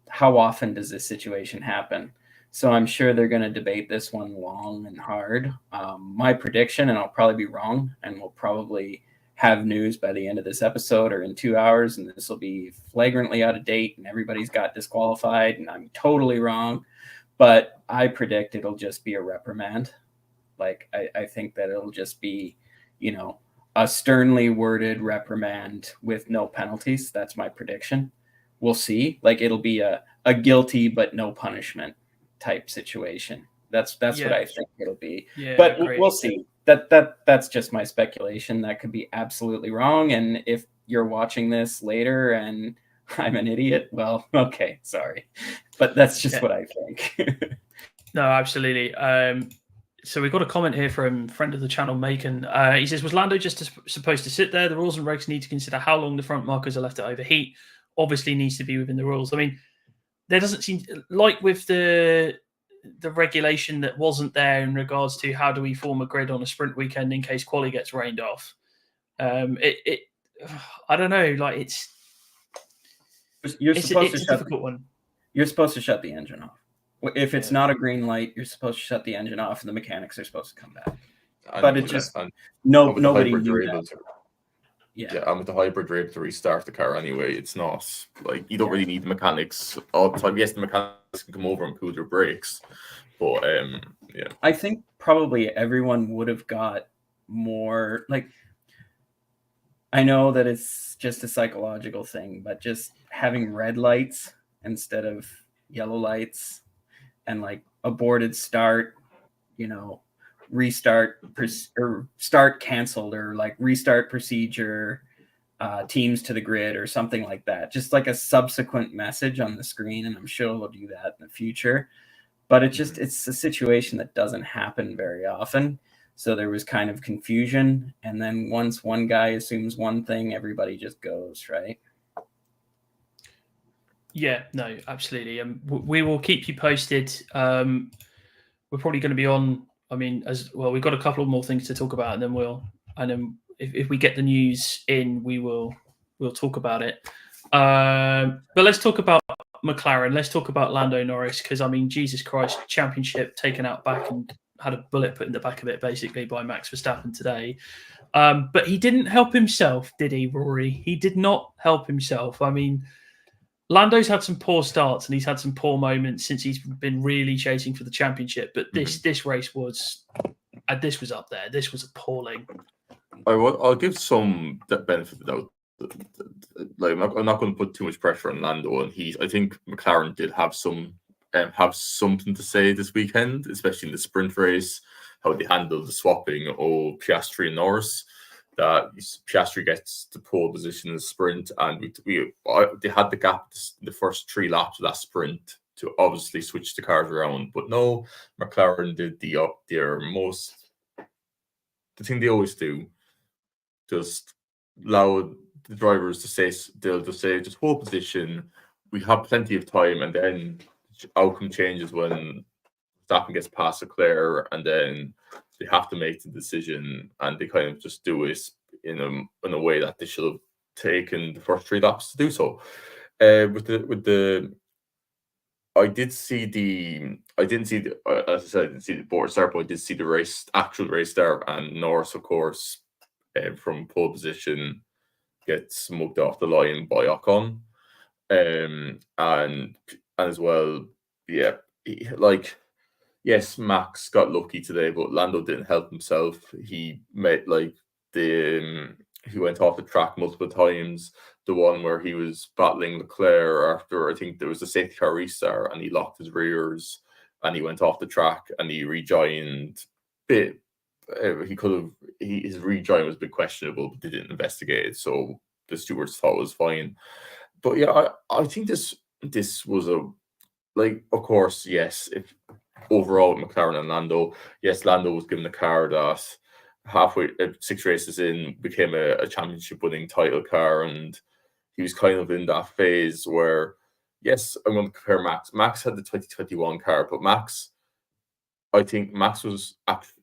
how often does this situation happen? So I'm sure they're going to debate this one long and hard. My prediction, and I'll probably be wrong, and we'll probably have news by the end of this episode or in 2 hours, and this will be flagrantly out of date and everybody's got disqualified, and I'm totally wrong. But I predict it'll just be a reprimand. Like, I think that it'll just be, a sternly worded reprimand with no penalties. That's my prediction. We'll see. Like, it'll be a guilty but no punishment type situation. That's what I think it'll be. Yeah, but we'll see. That's just my speculation. That could be absolutely wrong. And if you're watching this later and I'm an idiot, well, okay, sorry. But that's just what I think. No, absolutely. So we've got a comment here from friend of the channel, Macon. He says, was Lando just supposed to sit there? The rules and regs need to consider how long the front markers are left to overheat. Obviously needs to be within the rules. I mean, there doesn't seem, like with the regulation that wasn't there in regards to how do we form a grid on a sprint weekend in case quali gets rained off. I don't know. Like, it's a difficult one. You're supposed to shut the engine off. If it's not a green light, you're supposed to shut the engine off, and the mechanics are supposed to come back. But it just nobody knew that. And with the hybrid, you're able to restart the car anyway. It's not like you don't really need the mechanics all the time. Yes, the mechanics can come over and pull their brakes, but I think probably everyone would have got more. Like, I know that it's just a psychological thing, but just having red lights instead of yellow lights, and like aborted start, restart or start canceled, or like restart procedure, teams to the grid or something like that. Just like a subsequent message on the screen, and I'm sure we'll do that in the future. But it's a situation that doesn't happen very often. So there was kind of confusion. And then once one guy assumes one thing, everybody just goes, right? Yeah, no, absolutely. We will keep you posted. We're probably going to be on. I mean, as well, we've got a couple of more things to talk about, and then if we get the news in, we'll talk about it. But let's talk about McLaren. Let's talk about Lando Norris, because I mean, Jesus Christ, championship taken out back and had a bullet put in the back of it, basically, by Max Verstappen today. But he didn't help himself, did he, Rory? He did not help himself. I mean, Lando's had some poor starts and he's had some poor moments since he's been really chasing for the championship. But this race was up there. This was appalling. I'll give some benefit of the doubt. Like, I'm not going to put too much pressure on Lando, and I think McLaren did have something to say this weekend, especially in the sprint race, how they handled the swapping of Piastri and Norris. That Piastri gets the pole position in the sprint, and they had the gap the first 3 laps of that sprint to obviously switch the cars around. But no, McLaren did the thing they always do, just allow the drivers to say, they'll just say, just hold position, we have plenty of time, and then outcome changes when Verstappen gets past Leclerc, and then they have to make the decision, and they kind of just do it in a way that they should have taken the first 3 laps to do so. I didn't see the as I said, I didn't see the board start, but I did see the actual race start, and Norris, of course, from pole position, gets mugged off the line by Ocon, and as well, yeah, yes, Max got lucky today, but Lando didn't help himself. He made he went off the track multiple times. The one where he was battling Leclerc after, I think there was a safety car restart, and he locked his rears and he went off the track and he rejoined. His rejoin was a bit questionable, but they didn't investigate it, so the stewards thought it was fine. But yeah, I think this was of course, yes, if overall McLaren and Lando, yes, Lando was given a car that halfway 6 races in became a championship winning title car, and he was kind of in that phase where, yes, I'm going to compare Max. Max had the 2021 car, but I think Max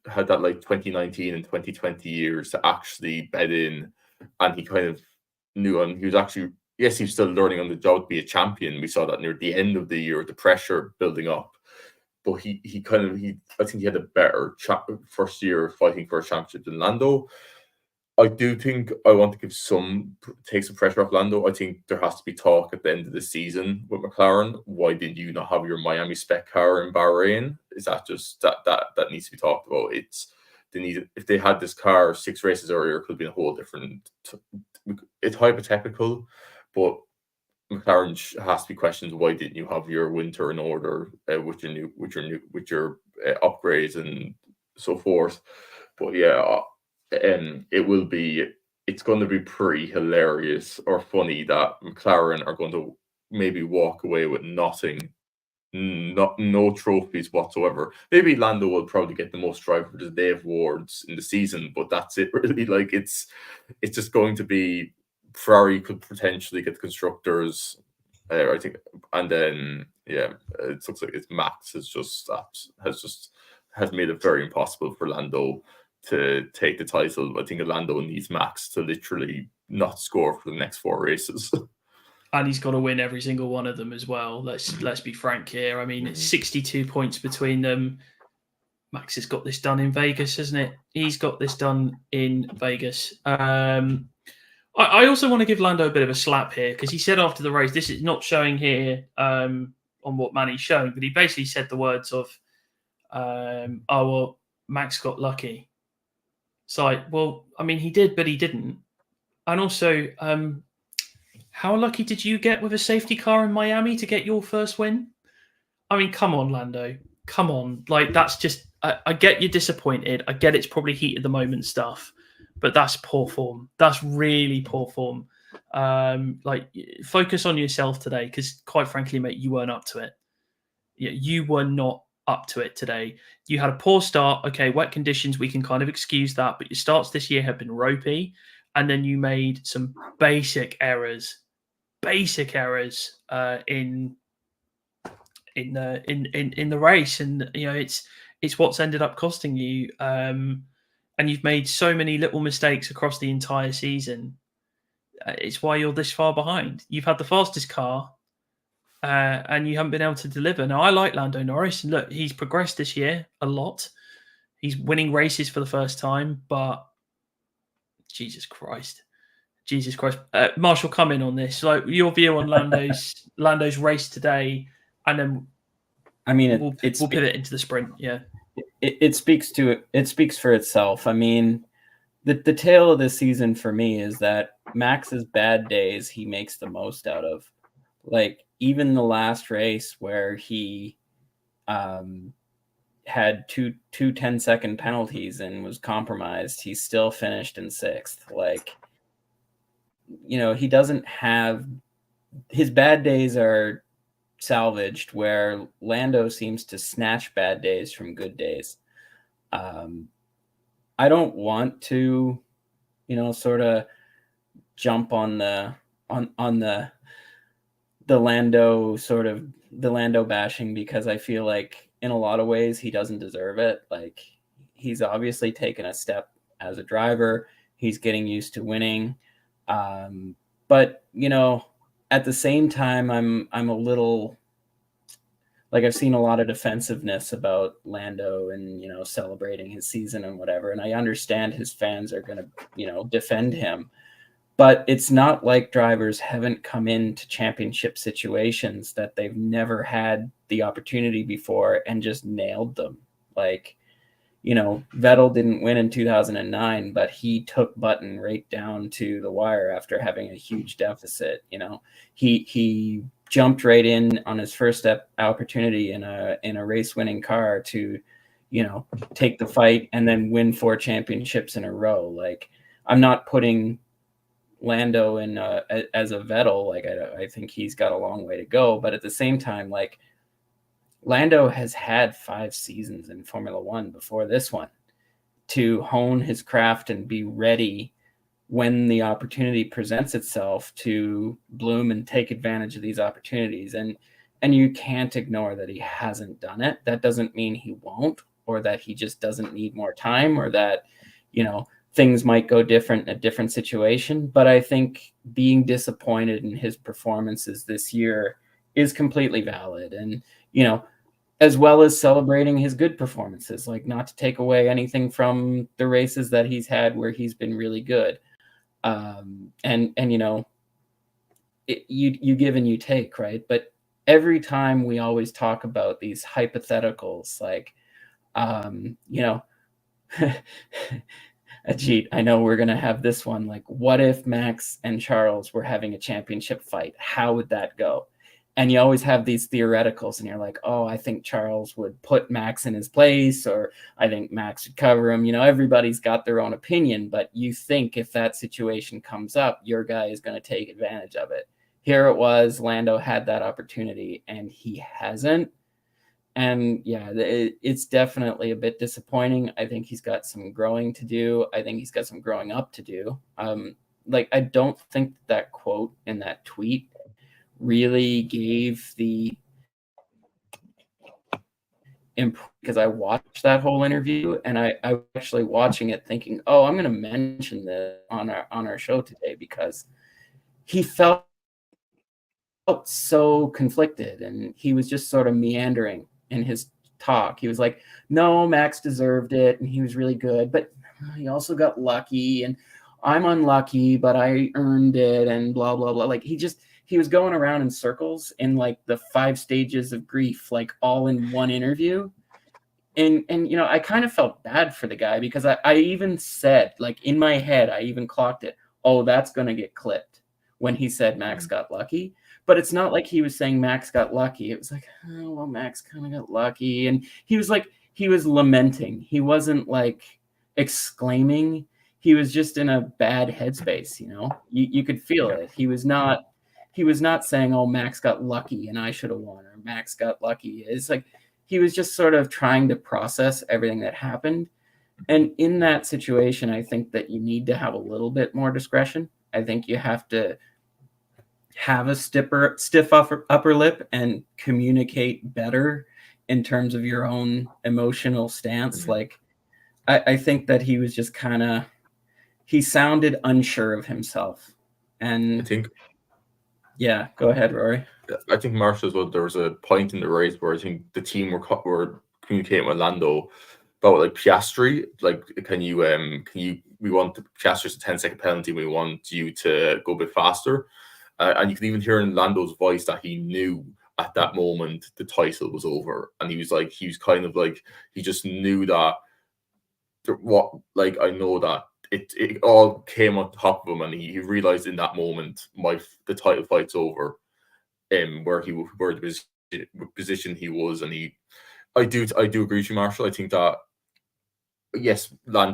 had that like 2019 and 2020 years to actually bed in, and he kind of knew, and he was actually, yes, he was still learning on the job to be a champion. We saw that near the end of the year, the pressure building up. But I think he had a better first year fighting for a championship than Lando. I do think I want to take some pressure off Lando. I think there has to be talk at the end of the season with McLaren. Why did you not have your Miami spec car in Bahrain? Is that just that needs to be talked about? If they had this car 6 races earlier, it could have been a whole different. It's hypothetical, but McLaren has to be questioned. Why didn't you have your winter in order with your upgrades and so forth? But yeah, it's going to be pretty hilarious or funny that McLaren are going to maybe walk away with nothing, no trophies whatsoever. Maybe Lando will probably get the most driver of the day awards in the season, but that's it really. Like it's just going to be, Ferrari could potentially get the constructors, I think, and then it looks like it's Max has made it very impossible for Lando to take the title. I think Lando needs Max to literally not score for the next 4 races. And he's got to win every single one of them as well. Let's be frank here. I mean, it's 62 points between them. Max has got this done in Vegas, hasn't it? He's got this done in Vegas. I also want to give Lando a bit of a slap here, because he said after the race, this is not showing here on what Manny's showing, but he basically said the words of, Max got lucky. So, well, I mean, he did, but he didn't. And also, how lucky did you get with a safety car in Miami to get your first win? I mean, come on, Lando. Come on. Like, that's just, I get you're disappointed. I get it's probably heat of the moment stuff, but that's poor form. That's really poor form. Focus on yourself today, because quite frankly, mate, you weren't up to it. Yeah, you were not up to it today. You had a poor start. Okay, wet conditions, we can kind of excuse that, but your starts this year have been ropey, and then you made some basic errors in the race, and it's what's ended up costing you. And you've made so many little mistakes across the entire season. It's why you're this far behind. You've had the fastest car, and you haven't been able to deliver. Now, I like Lando Norris, and look, he's progressed this year a lot. He's winning races for the first time, but Jesus Christ. Marshall, come in on this. Like, your view on Lando's race today, and then we'll pivot into the sprint. Yeah, it speaks for itself. I mean, the tale of this season for me is that Max's bad days he makes the most out of. Like, even the last race where he had two 10-second penalties and was compromised, he still finished in 6th. Like, he doesn't have, his bad days are salvaged, where Lando seems to snatch bad days from good days. I don't want to, sort of jump on the Lando bashing, because I feel like in a lot of ways he doesn't deserve it. Like, he's obviously taken a step as a driver. He's getting used to winning. But at the same time, I'm a little, like, I've seen a lot of defensiveness about Lando and, celebrating his season and whatever. And I understand his fans are going to, defend him. But it's not like drivers haven't come into championship situations that they've never had the opportunity before and just nailed them. Like, Vettel didn't win in 2009, but he took Button right down to the wire after having a huge deficit. He jumped right in on his first opportunity in a race-winning car to, take the fight and then win 4 championships in a row. Like, I'm not putting Lando in as a Vettel. Like, I think he's got a long way to go, but at the same time, like, Lando has had 5 seasons in Formula One before this one to hone his craft and be ready when the opportunity presents itself to bloom and take advantage of these opportunities. And you can't ignore that he hasn't done it. That doesn't mean he won't, or that he just doesn't need more time, or that, things might go different in a different situation. But I think being disappointed in his performances this year is completely valid. And, as well as celebrating his good performances, like, not to take away anything from the races that he's had where he's been really good. You give and you take, right? But every time we always talk about these hypotheticals, like, a cheat. I know we're going to have this one. Like, what if Max and Charles were having a championship fight? How would that go? And you always have these theoreticals, and you're like, oh, I think Charles would put Max in his place, or I think Max would cover him. Everybody's got their own opinion, but you think if that situation comes up, your guy is going to take advantage of it. Here it was, Lando had that opportunity and he hasn't. And yeah, it's definitely a bit disappointing. I think he's got some growing to do. I think he's got some growing up to do. I don't think that quote in that tweet really gave the because I watched that whole interview, and I was actually watching it thinking, oh, I'm going to mention this on our show today, because he felt so conflicted, and he was just sort of meandering in his talk. He was like, no, Max deserved it, and he was really good, but he also got lucky, and I'm unlucky, but I earned it, and blah, blah, blah. Like, he was going around in circles in, like, the 5 stages of grief, like, all in one interview. And I kind of felt bad for the guy, because I even said, like, in my head, I even clocked it, oh, that's going to get clipped, when he said Max got lucky. But it's not like he was saying Max got lucky. It was like, oh, well, Max kind of got lucky. And he was lamenting. He wasn't, like, exclaiming. He was just in a bad headspace, you could feel it. He was not saying, oh, Max got lucky and I should have won, or Max got lucky. It's like, he was just sort of trying to process everything that happened. And in that situation, I think that you need to have a little bit more discretion. I think you have to have a stiff upper lip and communicate better in terms of your own emotional stance. Like, I think that he was just kind of, he sounded unsure of himself. And I think, yeah, go ahead, Rory. I think Marshall as well. There was a point in the race where I think the team were communicating with Lando about like Piastri. Like, we want Piastri's a 10-second penalty. We want you to go a bit faster. And you can even hear in Lando's voice that he knew at that moment the title was over, and he was kind of like, he just knew that I know that it all came on top of him, and he realized in that moment the title fight's over. Where the position he was, and I do agree with you, Marshall. I think that yes, there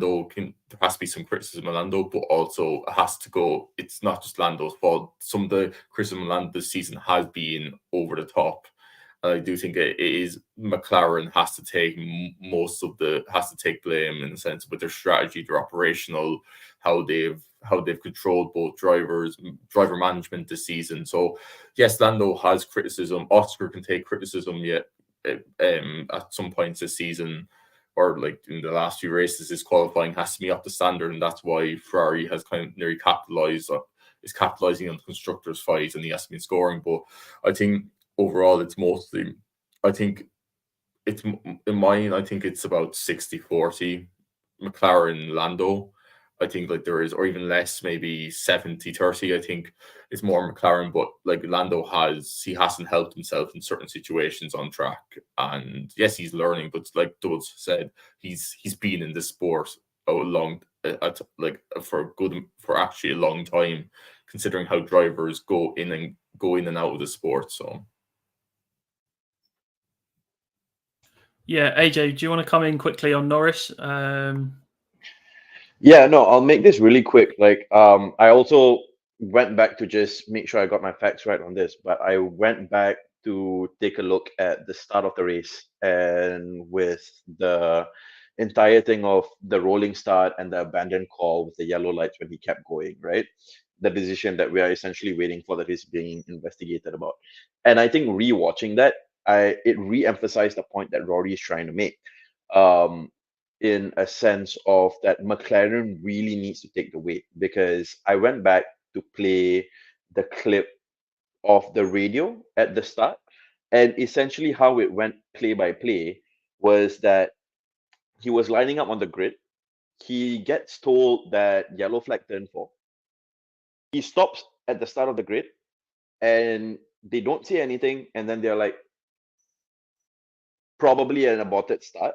has to be some criticism of Lando, but also it has to go. It's not just Lando's fault. Some of the criticism of Lando this season has been over the top. And I do think it is McLaren has to take blame in the sense with their strategy, their operational, how they've controlled both driver management this season. So yes, Lando has criticism. Oscar can take criticism yet at some points this season, or like in the last few races, his qualifying has to be up to standard, and that's why Ferrari has kind of nearly capitalizing on the constructors' fight, and he has to be scoring. But I think overall, it's mostly, I think it's about 60-40 McLaren Lando. I think like there is, or even less, maybe 70-30. I think it's more McLaren, but like Lando hasn't helped himself in certain situations on track. And yes, he's learning, but like Dodds said, he's been in this sport for actually a long time, considering how drivers go in and out of the sport. So yeah, AJ, do you want to come in quickly on Norris? Yeah, no, I'll make this really quick. Like, I also went back to just make sure I got my facts right on this, but I went back to take a look at the start of the race, and with the entire thing of the rolling start and the abandoned call with the yellow lights when he kept going, right? The decision that we are essentially waiting for that is being investigated about. And I think rewatching that, it re-emphasized the point that Rory is trying to make. In a sense of that McLaren really needs to take the weight, because I went back to play the clip of the radio at the start, and essentially how it went play by play was that he was lining up on the grid. He gets told that yellow flag turn 4. He stops at the start of the grid, and they don't say anything, and then they're like, probably an aborted start.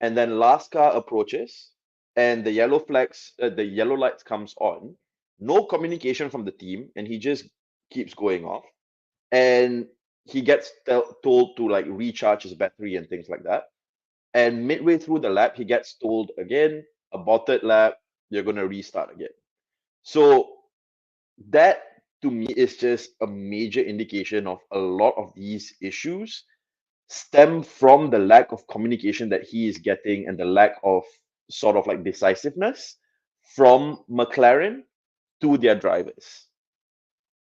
And then last car approaches, and the yellow lights comes on. No communication from the team, and he just keeps going off. And he gets told to like recharge his battery and things like that. And midway through the lap, he gets told again, aborted lap, you're gonna restart again. So that to me is just a major indication of a lot of these issues stem from the lack of communication that he is getting, and the lack of sort of like decisiveness from McLaren to their drivers.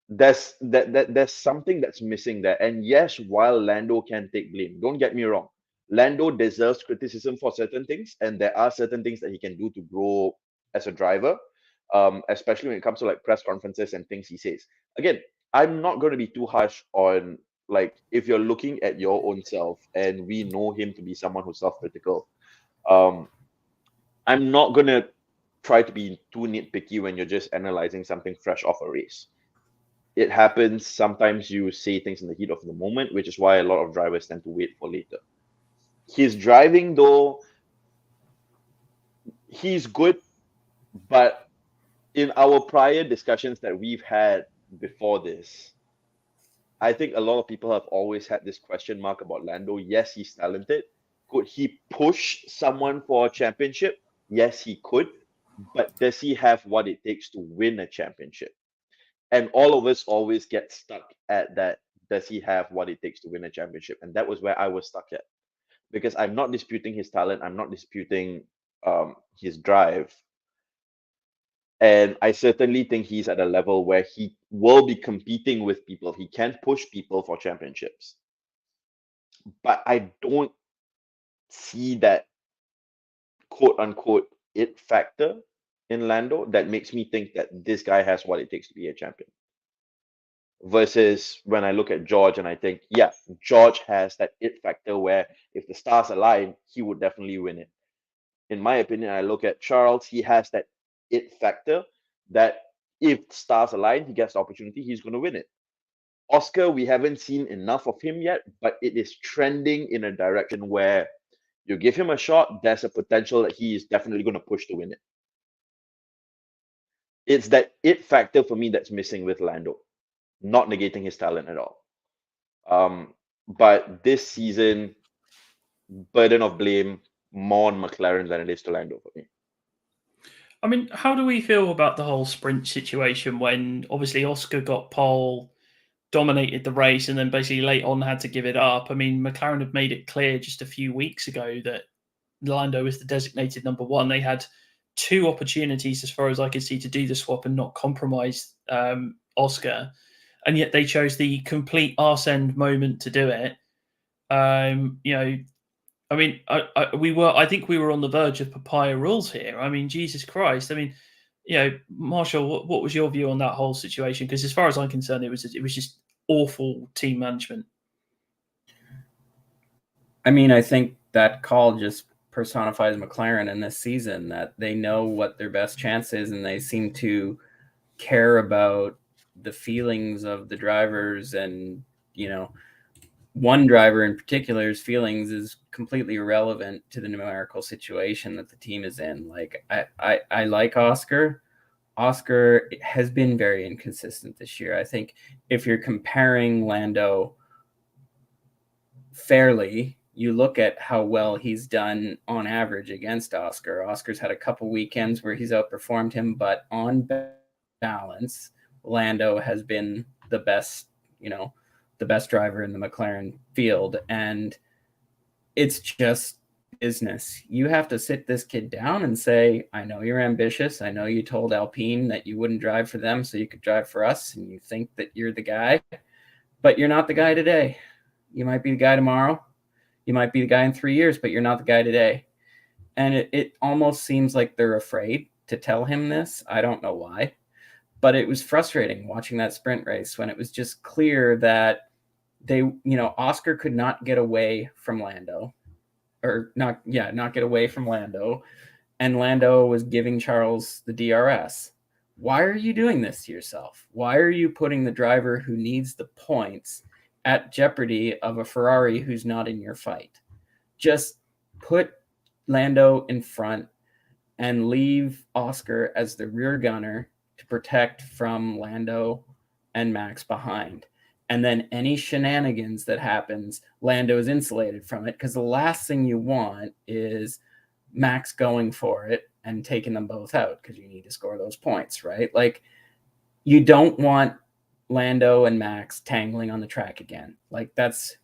There's something that's missing there. And yes, while Lando can take blame, don't get me wrong, Lando deserves criticism for certain things, and there are certain things that he can do to grow as a driver, especially when it comes to like press conferences and things he says. Again, I'm not going to be too harsh on, like, if you're looking at your own self, and we know him to be someone who's self-critical. I'm not going to try to be too nitpicky when you're just analyzing something fresh off a race. It happens. Sometimes you say things in the heat of the moment, which is why a lot of drivers tend to wait for later. His driving, though, he's good, but in our prior discussions that we've had before this, I think a lot of people have always had this question mark about Lando. Yes, he's talented. Could he push someone for a championship? Yes, he could. But does he have what it takes to win a championship? And all of us always get stuck at that. Does he have what it takes to win a championship? And that was where I was stuck at. because I'm not disputing his talent. I'm not disputing his drive. And I certainly think he's at a level where he will be competing with people. He can push people for championships. But I don't see that quote unquote it factor in Lando that makes me think that this guy has what it takes to be a champion. Versus when I look at George and I think, yeah, George has that it factor where if the stars align, he would definitely win it. In my opinion, I look at Charles, he has that it factor that if stars align, he gets the opportunity, he's going to win it. Oscar, we haven't seen enough of him yet, but it is trending in a direction where you give him a shot, there's a potential that he is definitely going to push to win it. It's that it factor for me that's missing with Lando, not negating his talent at all. But this season, burden of blame more on McLaren than it is to Lando for me. I mean, how do we feel about the whole sprint situation when obviously Oscar got pole, dominated the race, and then basically late on had to give it up? I mean, McLaren had made it clear just a few weeks ago that Lando is the designated number one. They had 2 opportunities, as far as I could see, to do the swap and not compromise Oscar, and yet they chose the complete arse end moment to do it. You know, I mean, I think we were on the verge of papaya rules here. I mean, Jesus Christ. I mean, you know, Marshall, what was your view on that whole situation? Because as far as I'm concerned, it was just awful team management. I mean, I think that call just personifies McLaren in this season, that they know what their best chance is and they seem to care about the feelings of the drivers. And, you know, one driver in particular's feelings is completely irrelevant to the numerical situation that the team is in. Like, I like Oscar. Oscar has been very inconsistent this year. I think if you're comparing Lando fairly, you look at how well he's done on average against Oscar. Oscar's had a couple weekends where he's outperformed him, but on balance, Lando has been the best, you know, the best driver in the McLaren field. And it's just business. You have to sit this kid down and say, I know you're ambitious. I know you told Alpine that you wouldn't drive for them so you could drive for us, and you think that you're the guy, but you're not the guy today. You might be the guy tomorrow. You might be the guy in 3 years, but you're not the guy today. And it almost seems like they're afraid to tell him this. I don't know why, but it was frustrating watching that sprint race when it was just clear that they, you know, Oscar could not get away from Lando, or not get away from Lando. And Lando was giving Charles the DRS. Why are you doing this to yourself? Why are you putting the driver who needs the points at jeopardy of a Ferrari who's not in your fight? Just put Lando in front and leave Oscar as the rear gunner to protect from Lando and Max behind. And then any shenanigans that happens, Lando is insulated from it, because the last thing you want is Max going for it and taking them both out, because you need to score those points, right? Like, you don't want Lando and Max tangling on the track again. Like,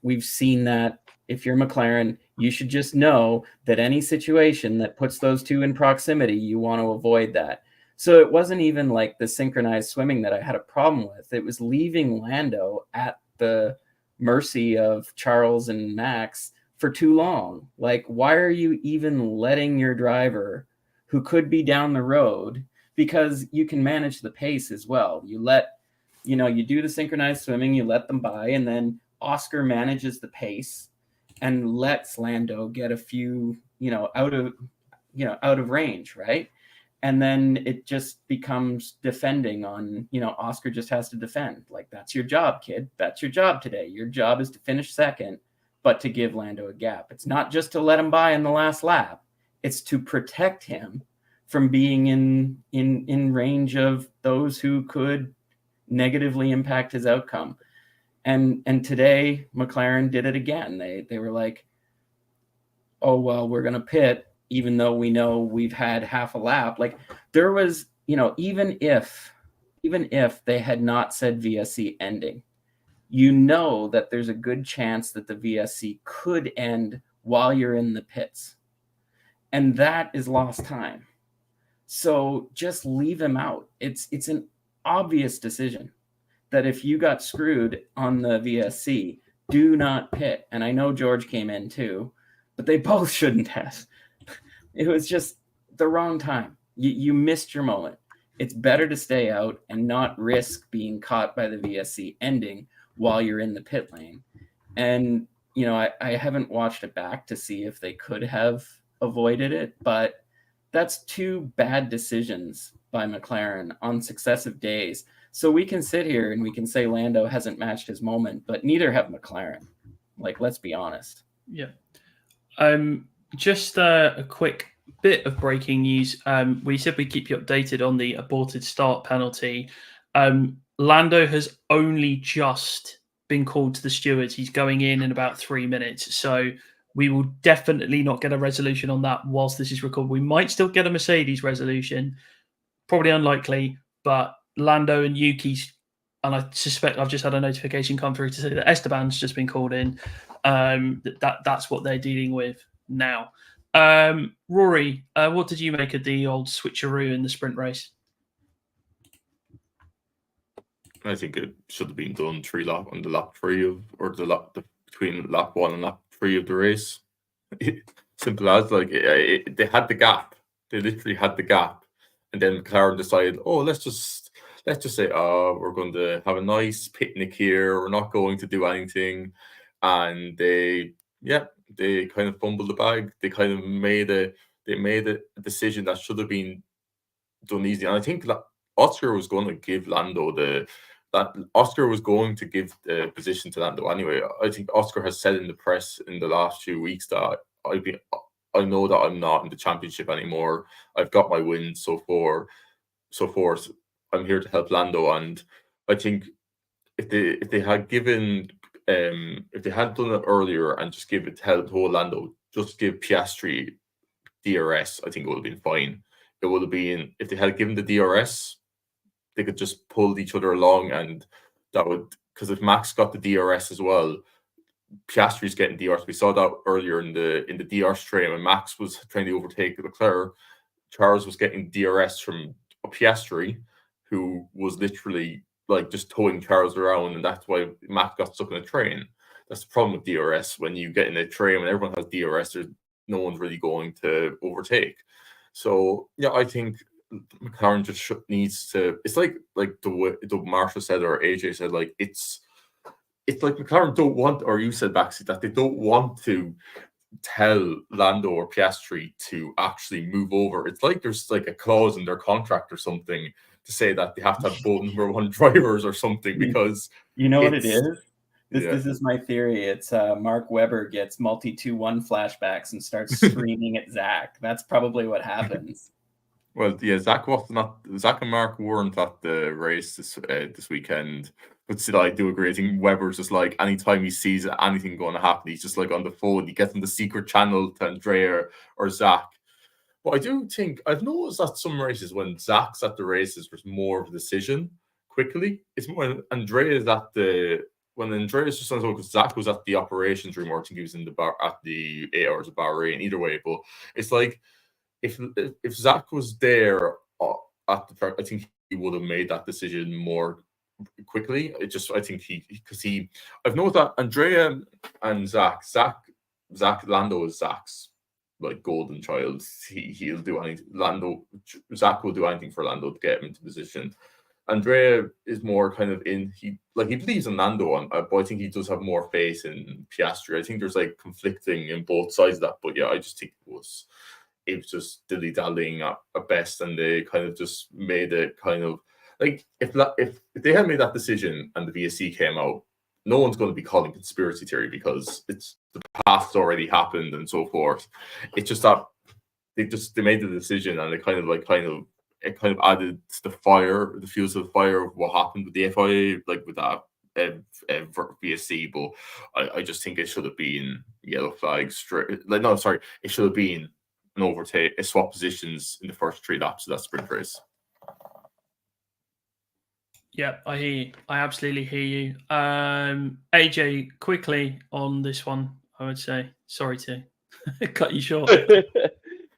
we've seen that. If you're McLaren, you should just know that any situation that puts those two in proximity, you want to avoid that. So it wasn't even like the synchronized swimming that I had a problem with. It was leaving Lando at the mercy of Charles and Max for too long. Like, why are you even letting your driver, who could be down the road, because you can manage the pace as well. You do the synchronized swimming, you let them by, and then Oscar manages the pace and lets Lando get a few, out of range, right? And then it just becomes defending on, Oscar just has to defend. Like, that's your job, kid. That's your job today. Your job is to finish second, but to give Lando a gap. It's not just to let him by in the last lap. It's to protect him from being in range of those who could negatively impact his outcome. And today McLaren did it again. They were like, oh, well, we're going to pit, even though we know we've had half a lap. Like, there was, even if they had not said VSC ending, that there's a good chance that the VSC could end while you're in the pits. And that is lost time. So just leave him out. It's an obvious decision that if you got screwed on the VSC, do not pit. And I know George came in too, but they both shouldn't have. It was just the wrong time. You missed your moment. It's better to stay out and not risk being caught by the VSC ending while you're in the pit lane. And, you know, I haven't watched it back to see if they could have avoided it, but that's two bad decisions by McLaren on successive days. So we can sit here and we can say Lando hasn't matched his moment, but neither have McLaren. Like, let's be honest. Yeah. Just a quick bit of breaking news. We said we'd keep you updated on the aborted start penalty. Lando has only just been called to the stewards. He's going in about 3 minutes. So we will definitely not get a resolution on that whilst this is recorded. We might still get a Mercedes resolution. Probably unlikely, but Lando and Yuki's, and I suspect I've just had a notification come through to say that Esteban's just been called in. That's what they're dealing with now. Rory, what did you make of the old switcheroo in the sprint race? I think it should have been done on the lap 3 of, or between lap 1 and lap 3 of the race. Simple as, like, they had the gap. They literally had the gap, and then McLaren decided, oh, let's just say, we're going to have a nice picnic here. We're not going to do anything, and they kind of fumbled the bag. They kind of made a decision that should have been done easy. And I think Oscar was going to give Lando the position to Lando anyway. I think Oscar has said in the press in the last few weeks that I know that I'm not in the championship anymore. I've got my wins so forth. I'm here to help Lando, and I think if they had given if they had done it earlier and just give it to hold Lando, just give Piastri DRS, I think it would have been fine. It would have been, if they had given the DRS, they could just pull each other along, and that would, because if Max got the DRS as well, Piastri's getting DRS. We saw that earlier in the DRS train when Max was trying to overtake Leclerc. Charles was getting DRS from Piastri, who was literally like just towing Charles around, and that's why Max got stuck in a train. That's the problem with DRS. When you get in a train, when everyone has DRS, there's no one's really going to overtake. So yeah, I think McLaren just needs to. It's like the Marshall said or AJ said, like it's like McLaren don't want, or you said, Baxi, that they don't want to tell Lando or Piastri to actually move over. It's like there's like a clause in their contract or something to say that they have to have both number one drivers or something, because you know what it is? This is my theory. It's Mark Webber gets multi 2-1 flashbacks and starts screaming at Zach. That's probably what happens. Well, yeah, Zach and Mark weren't at the race this weekend, but still, I do agree. I think Webber's just like, anytime he sees anything going to happen, he's just like on the phone. He gets on the secret channel to Andrea or Zach. But I do think I've noticed that some races, when Zach's at the races, there's more of a decision quickly. It's more when Andrea's just on, because Zach was at the operations room, or I think he was in the bar at the 8 hours of Bahrain. Either way, but it's like, if Zach was there at the track, I think he would have made that decision more quickly. I think I've noticed that Andrea and Zach, Lando is Zach's like golden child. He'll do anything. Zach will do anything for Lando to get him into position. Andrea is more kind of he believes in Lando, but I think he does have more faith in Piastri. I think there's like conflicting in both sides of that, but yeah, I just think it was just dilly-dallying at best, and they kind of just made it kind of like, if they had made that decision and the VSC came out, no one's going to be calling conspiracy theory, because it's the past already happened and so forth. It's just that they made the decision, and it kind of added to the fuel to the fire of what happened with the FIA, like with that VSC. But I just think it should have been yellow flag straight. It should have been an overtake, a swap positions in the first 3 laps of that sprint race. Yeah, I hear you. I absolutely hear you. AJ, quickly on this one, I would say. Sorry to Cut you short.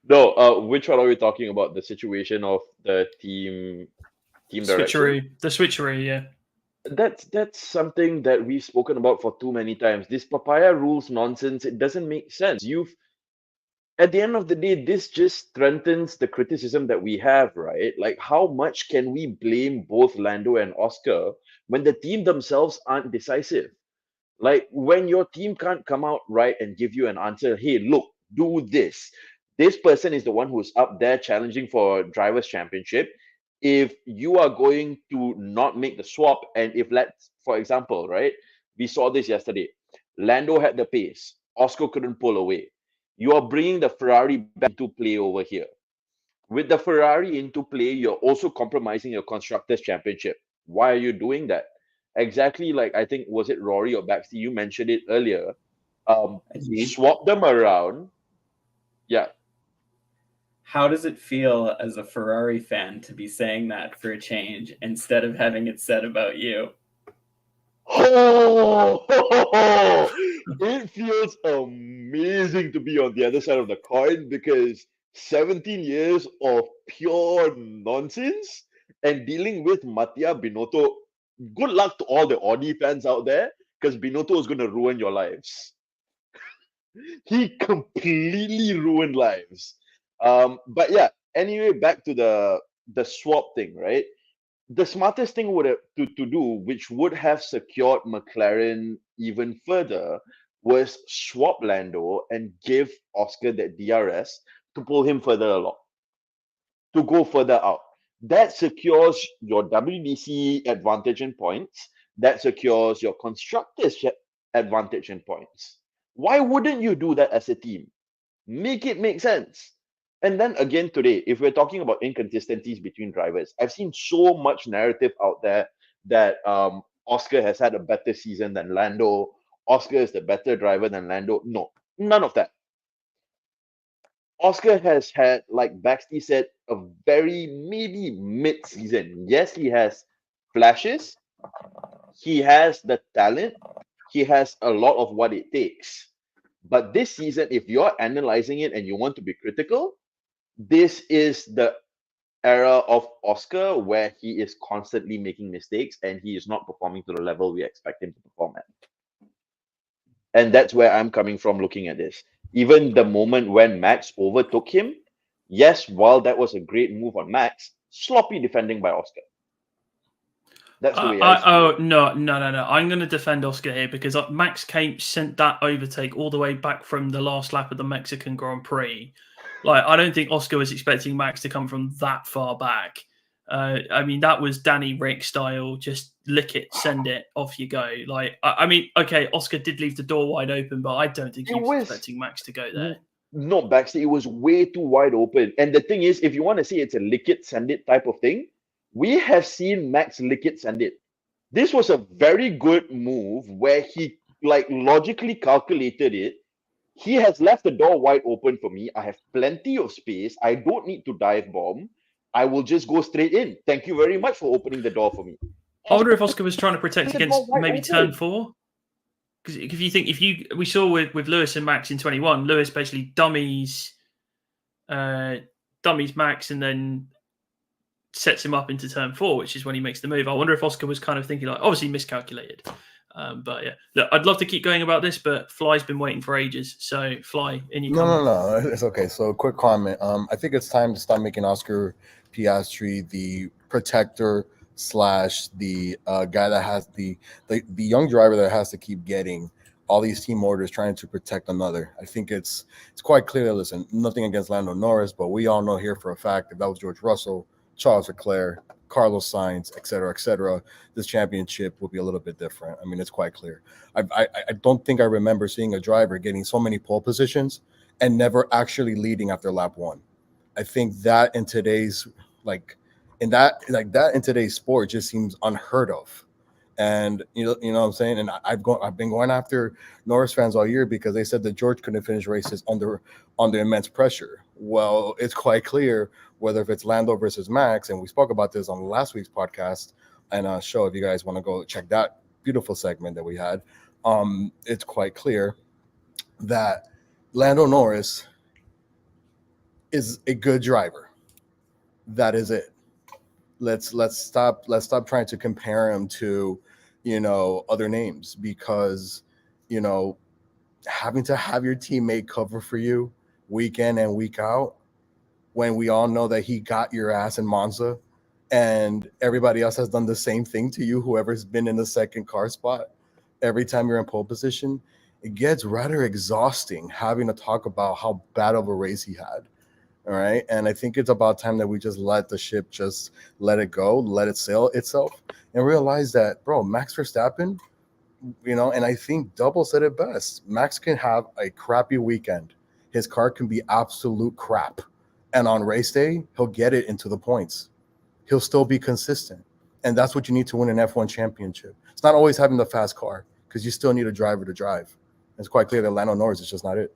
No, which one are we talking about? The situation of the team direction? Switcheroo. The switcheroo, yeah. That's something that we've spoken about for too many times. This papaya rules nonsense. It doesn't make sense. At the end of the day, this just strengthens the criticism that we have, right? Like, how much can we blame both Lando and Oscar when the team themselves aren't decisive? Like, when your team can't come out right and give you an answer, hey, look, do this. This person is the one who's up there challenging for drivers' championship. If you are going to not make the swap, and if let's, for example, right, we saw this yesterday. Lando had the pace. Oscar couldn't pull away. You are bringing the Ferrari back into play over here. With the Ferrari into play, you're also compromising your Constructors' Championship. Why are you doing that? Exactly like, I think, was it Rory or Baxter? You mentioned it earlier. Swap them around. Yeah. How does it feel as a Ferrari fan to be saying that for a change instead of having it said about you? Oh, it feels amazing to be on the other side of the coin because 17 years of pure nonsense and dealing with Mattia Binotto. Good luck to all the Audi fans out there because Binotto is going to ruin your lives. He completely ruined lives. But yeah, anyway, back to the swap thing, right? The smartest thing would have to do, which would have secured McLaren even further, was swap Lando and give Oscar that DRS to pull him further along, to go further out. That secures your WDC advantage in points. That secures your constructors advantage in points. Why wouldn't you do that as a team? Make it make sense. And then again today, if we're talking about inconsistencies between drivers, I've seen so much narrative out there that Oscar has had a better season than Lando. Oscar is the better driver than Lando. No, none of that. Oscar has had, like Baxty said, a very maybe mid-season. Yes, he has flashes. He has the talent. He has a lot of what it takes. But this season, if you're analyzing it and you want to be critical, this is the era of Oscar where he is constantly making mistakes and he is not performing to the level we expect him to perform at. And that's where I'm coming from looking at this. Even the moment when Max overtook him, yes, while that was a great move on Max, sloppy defending by Oscar. That's the way I see it. No. I'm going to defend Oscar here because Max came sent that overtake all the way back from the last lap of the Mexican Grand Prix. Like, I don't think Oscar was expecting Max to come from that far back. I mean, that was Danny Rick style. Just lick it, send it, off you go. Like, I mean, okay, Oscar did leave the door wide open, but I don't think he was expecting Max to go there. No, Baxter, it was way too wide open. And the thing is, if you want to say it's a lick it, send it type of thing, we have seen Max lick it, send it. This was a very good move where he like logically calculated it. He has left the door wide open for me. I have plenty of space. I don't need to dive bomb. I will just go straight in. Thank you very much for opening the door for me. I wonder if Oscar was trying to protect against maybe turn 4. Because if you think, we saw with Lewis and Max in 21, Lewis basically dummies Max and then sets him up into turn 4, which is when he makes the move. I wonder if Oscar was kind of thinking, like, obviously miscalculated. But yeah, look, I'd love to keep going about this, but Fly's been waiting for ages. So Fly, in your comments. No, it's okay. So quick comment. I think it's time to stop making Oscar Piastri the protector / the guy that has the young driver that has to keep getting all these team orders trying to protect another. I think it's quite clear that, listen, nothing against Lando Norris, but we all know here for a fact if that was George Russell, Charles Leclerc, Carlos Sainz, et cetera, this championship will be a little bit different. I mean, it's quite clear. I don't think I remember seeing a driver getting so many pole positions and never actually leading after lap 1. I think that in today's in today's sport just seems unheard of. And you know what I'm saying? And I've been going after Norris fans all year because they said that George couldn't finish races under immense pressure. Well, it's quite clear whether if it's Lando versus Max, and we spoke about this on last week's podcast and show if you guys want to go check that beautiful segment that we had. It's quite clear that Lando Norris is a good driver. That is it. Let's stop trying to compare him to, other names, because, having to have your teammate cover for you week in and week out, when we all know that he got your ass in Monza and everybody else has done the same thing to you, whoever's been in the second car spot, every time you're in pole position, it gets rather exhausting having to talk about how bad of a race he had. All right. And I think it's about time that we just let the ship just let it go, let it sail itself, and realize that, bro, Max Verstappen, and I think Double said it best. Max can have a crappy weekend. His car can be absolute crap. And on race day, he'll get it into the points. He'll still be consistent. And that's what you need to win an F1 championship. It's not always having the fast car, because you still need a driver to drive. It's quite clear that Lando Norris is just not it.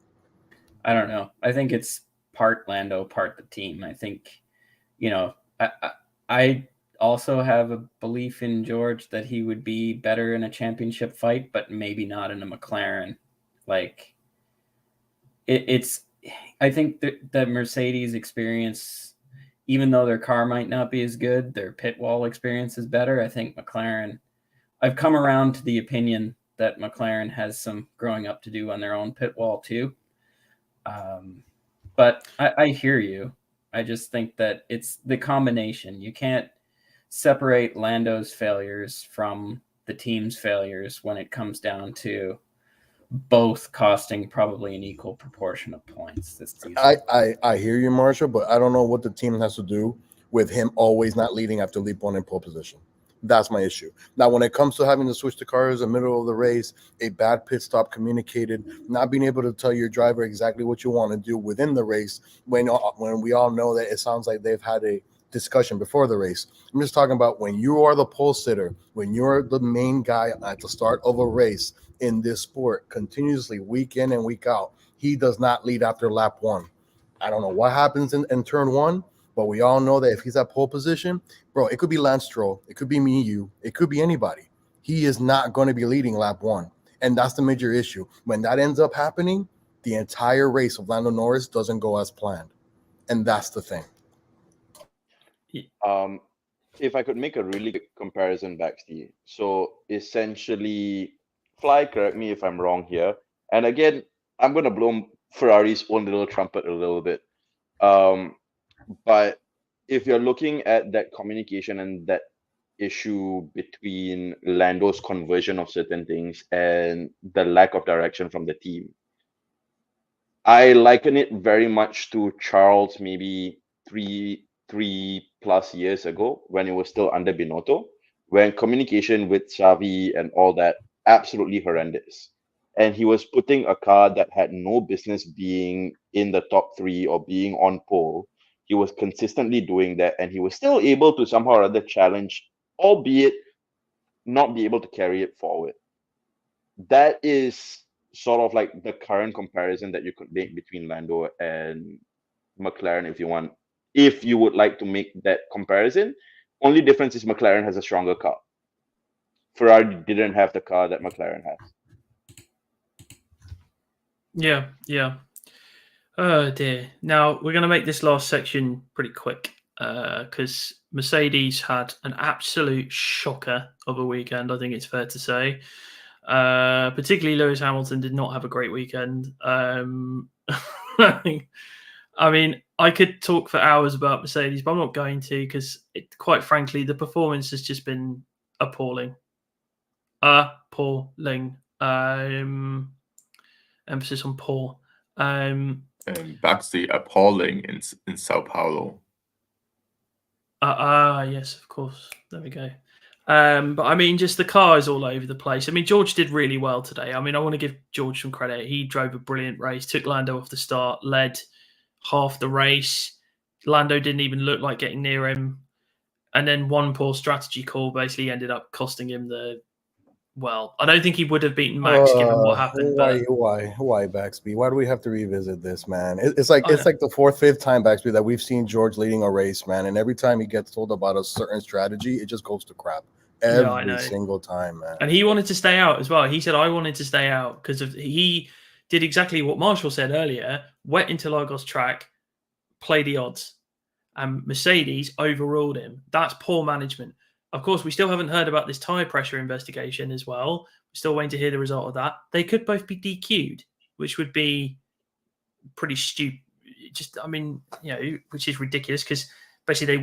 I don't know. I think it's part Lando, part the team. I think, I also have a belief in George that he would be better in a championship fight, but maybe not in a McLaren. Like, I think the Mercedes experience, even though their car might not be as good, their pit wall experience is better. I think McLaren, I've come around to the opinion that McLaren has some growing up to do on their own pit wall too. But I hear you. I just think that it's the combination. You can't separate Lando's failures from the team's failures when it comes down to both costing probably an equal proportion of points this season. I hear you, Marshall, but I don't know what the team has to do with him always not leading after leap one in pole position. That's my issue. Now, when it comes to having to switch the cars in the middle of the race, a bad pit stop communicated, not being able to tell your driver exactly what you want to do within the race, when we all know that it sounds like they've had a discussion before the race. I'm just talking about when you are the pole sitter, when you're the main guy at the start of a race in this sport, continuously week in and week out, he does not lead after lap one. I don't know what happens in turn one, but we all know that if he's at pole position, bro, it could be Lance Stroll, it could be me, you, it could be anybody. He is not going to be leading lap one. And that's the major issue. When that ends up happening, the entire race of Lando Norris doesn't go as planned. And that's the thing. If I could make a really good comparison, Baxty. So essentially, Fly, correct me if I'm wrong here. And again, I'm going to blow Ferrari's own little trumpet a little bit. But if you're looking at that communication and that issue between Lando's conversion of certain things and the lack of direction from the team, I liken it very much to Charles maybe three plus years ago when it was still under Binotto, when communication with Xavi and all that absolutely horrendous. And he was putting a car that had no business being in the top three or being on pole. He was consistently doing that, and he was still able to somehow or other challenge, albeit not be able to carry it forward. That is sort of like the current comparison that you could make between Lando and McLaren if you would like to make that comparison. Only difference is McLaren has a stronger car. Ferrari didn't have the car that McLaren has. Yeah. Oh dear. Now we're going to make this last section pretty quick because Mercedes had an absolute shocker of a weekend, I think it's fair to say. Particularly Lewis Hamilton did not have a great weekend. I mean, I could talk for hours about Mercedes, but I'm not going to because, quite frankly, the performance has just been appalling. Appalling. Emphasis on poor. And Baxley appalling in Sao Paulo. Yes, of course. There we go. But I mean, just the car is all over the place. I mean, George did really well today. I mean, I want to give George some credit. He drove a brilliant race, took Lando off the start, led half the race. Lando didn't even look like getting near him. And then one poor strategy call basically ended up costing him well, I don't think he would have beaten Max given what happened. Why, Baxby? Why do we have to revisit this, man? It's like the fourth, fifth time, Baxby, that we've seen George leading a race, man. And every time he gets told about a certain strategy, it just goes to crap. Every single time, man. And he wanted to stay out as well. He said, I wanted to stay out because he did exactly what Marshall said earlier, went into Lagos track, play the odds. And Mercedes overruled him. That's poor management. Of course, we still haven't heard about this tyre pressure investigation as well. We're still waiting to hear the result of that. They could both be DQ'd, which would be pretty stupid. Just, I mean, which is ridiculous because basically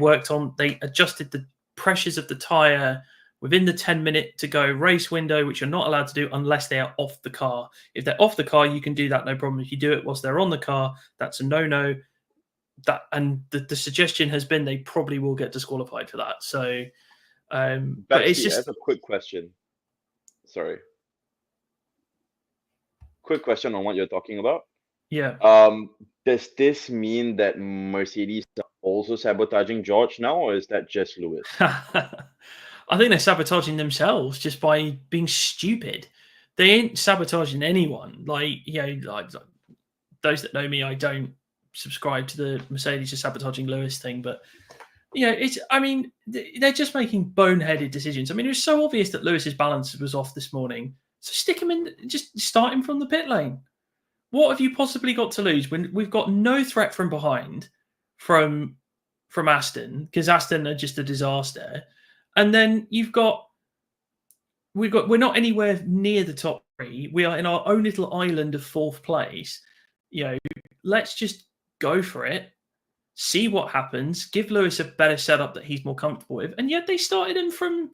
they adjusted the pressures of the tyre within the 10-minute to go race window, which you're not allowed to do unless they are off the car. If they're off the car, you can do that, no problem. If you do it whilst they're on the car, that's a no-no. The suggestion has been they probably will get disqualified for that. So, but it's just. I have a quick question. Sorry. Quick question on what you're talking about. Yeah. Does this mean that Mercedes are also sabotaging George now, or is that just Lewis? I think they're sabotaging themselves just by being stupid. They ain't sabotaging anyone. Like those that know me, I don't subscribe to the Mercedes is sabotaging Lewis thing, but they're just making boneheaded decisions. I mean, it was so obvious that Lewis's balance was off this morning. So stick him in, just start him from the pit lane. What have you possibly got to lose when we've got no threat from behind from Aston, because Aston are just a disaster. And then we're not anywhere near the top three. We are in our own little island of fourth place. Let's just go for it. See what happens. Give Lewis a better setup that he's more comfortable with. And yet they started him from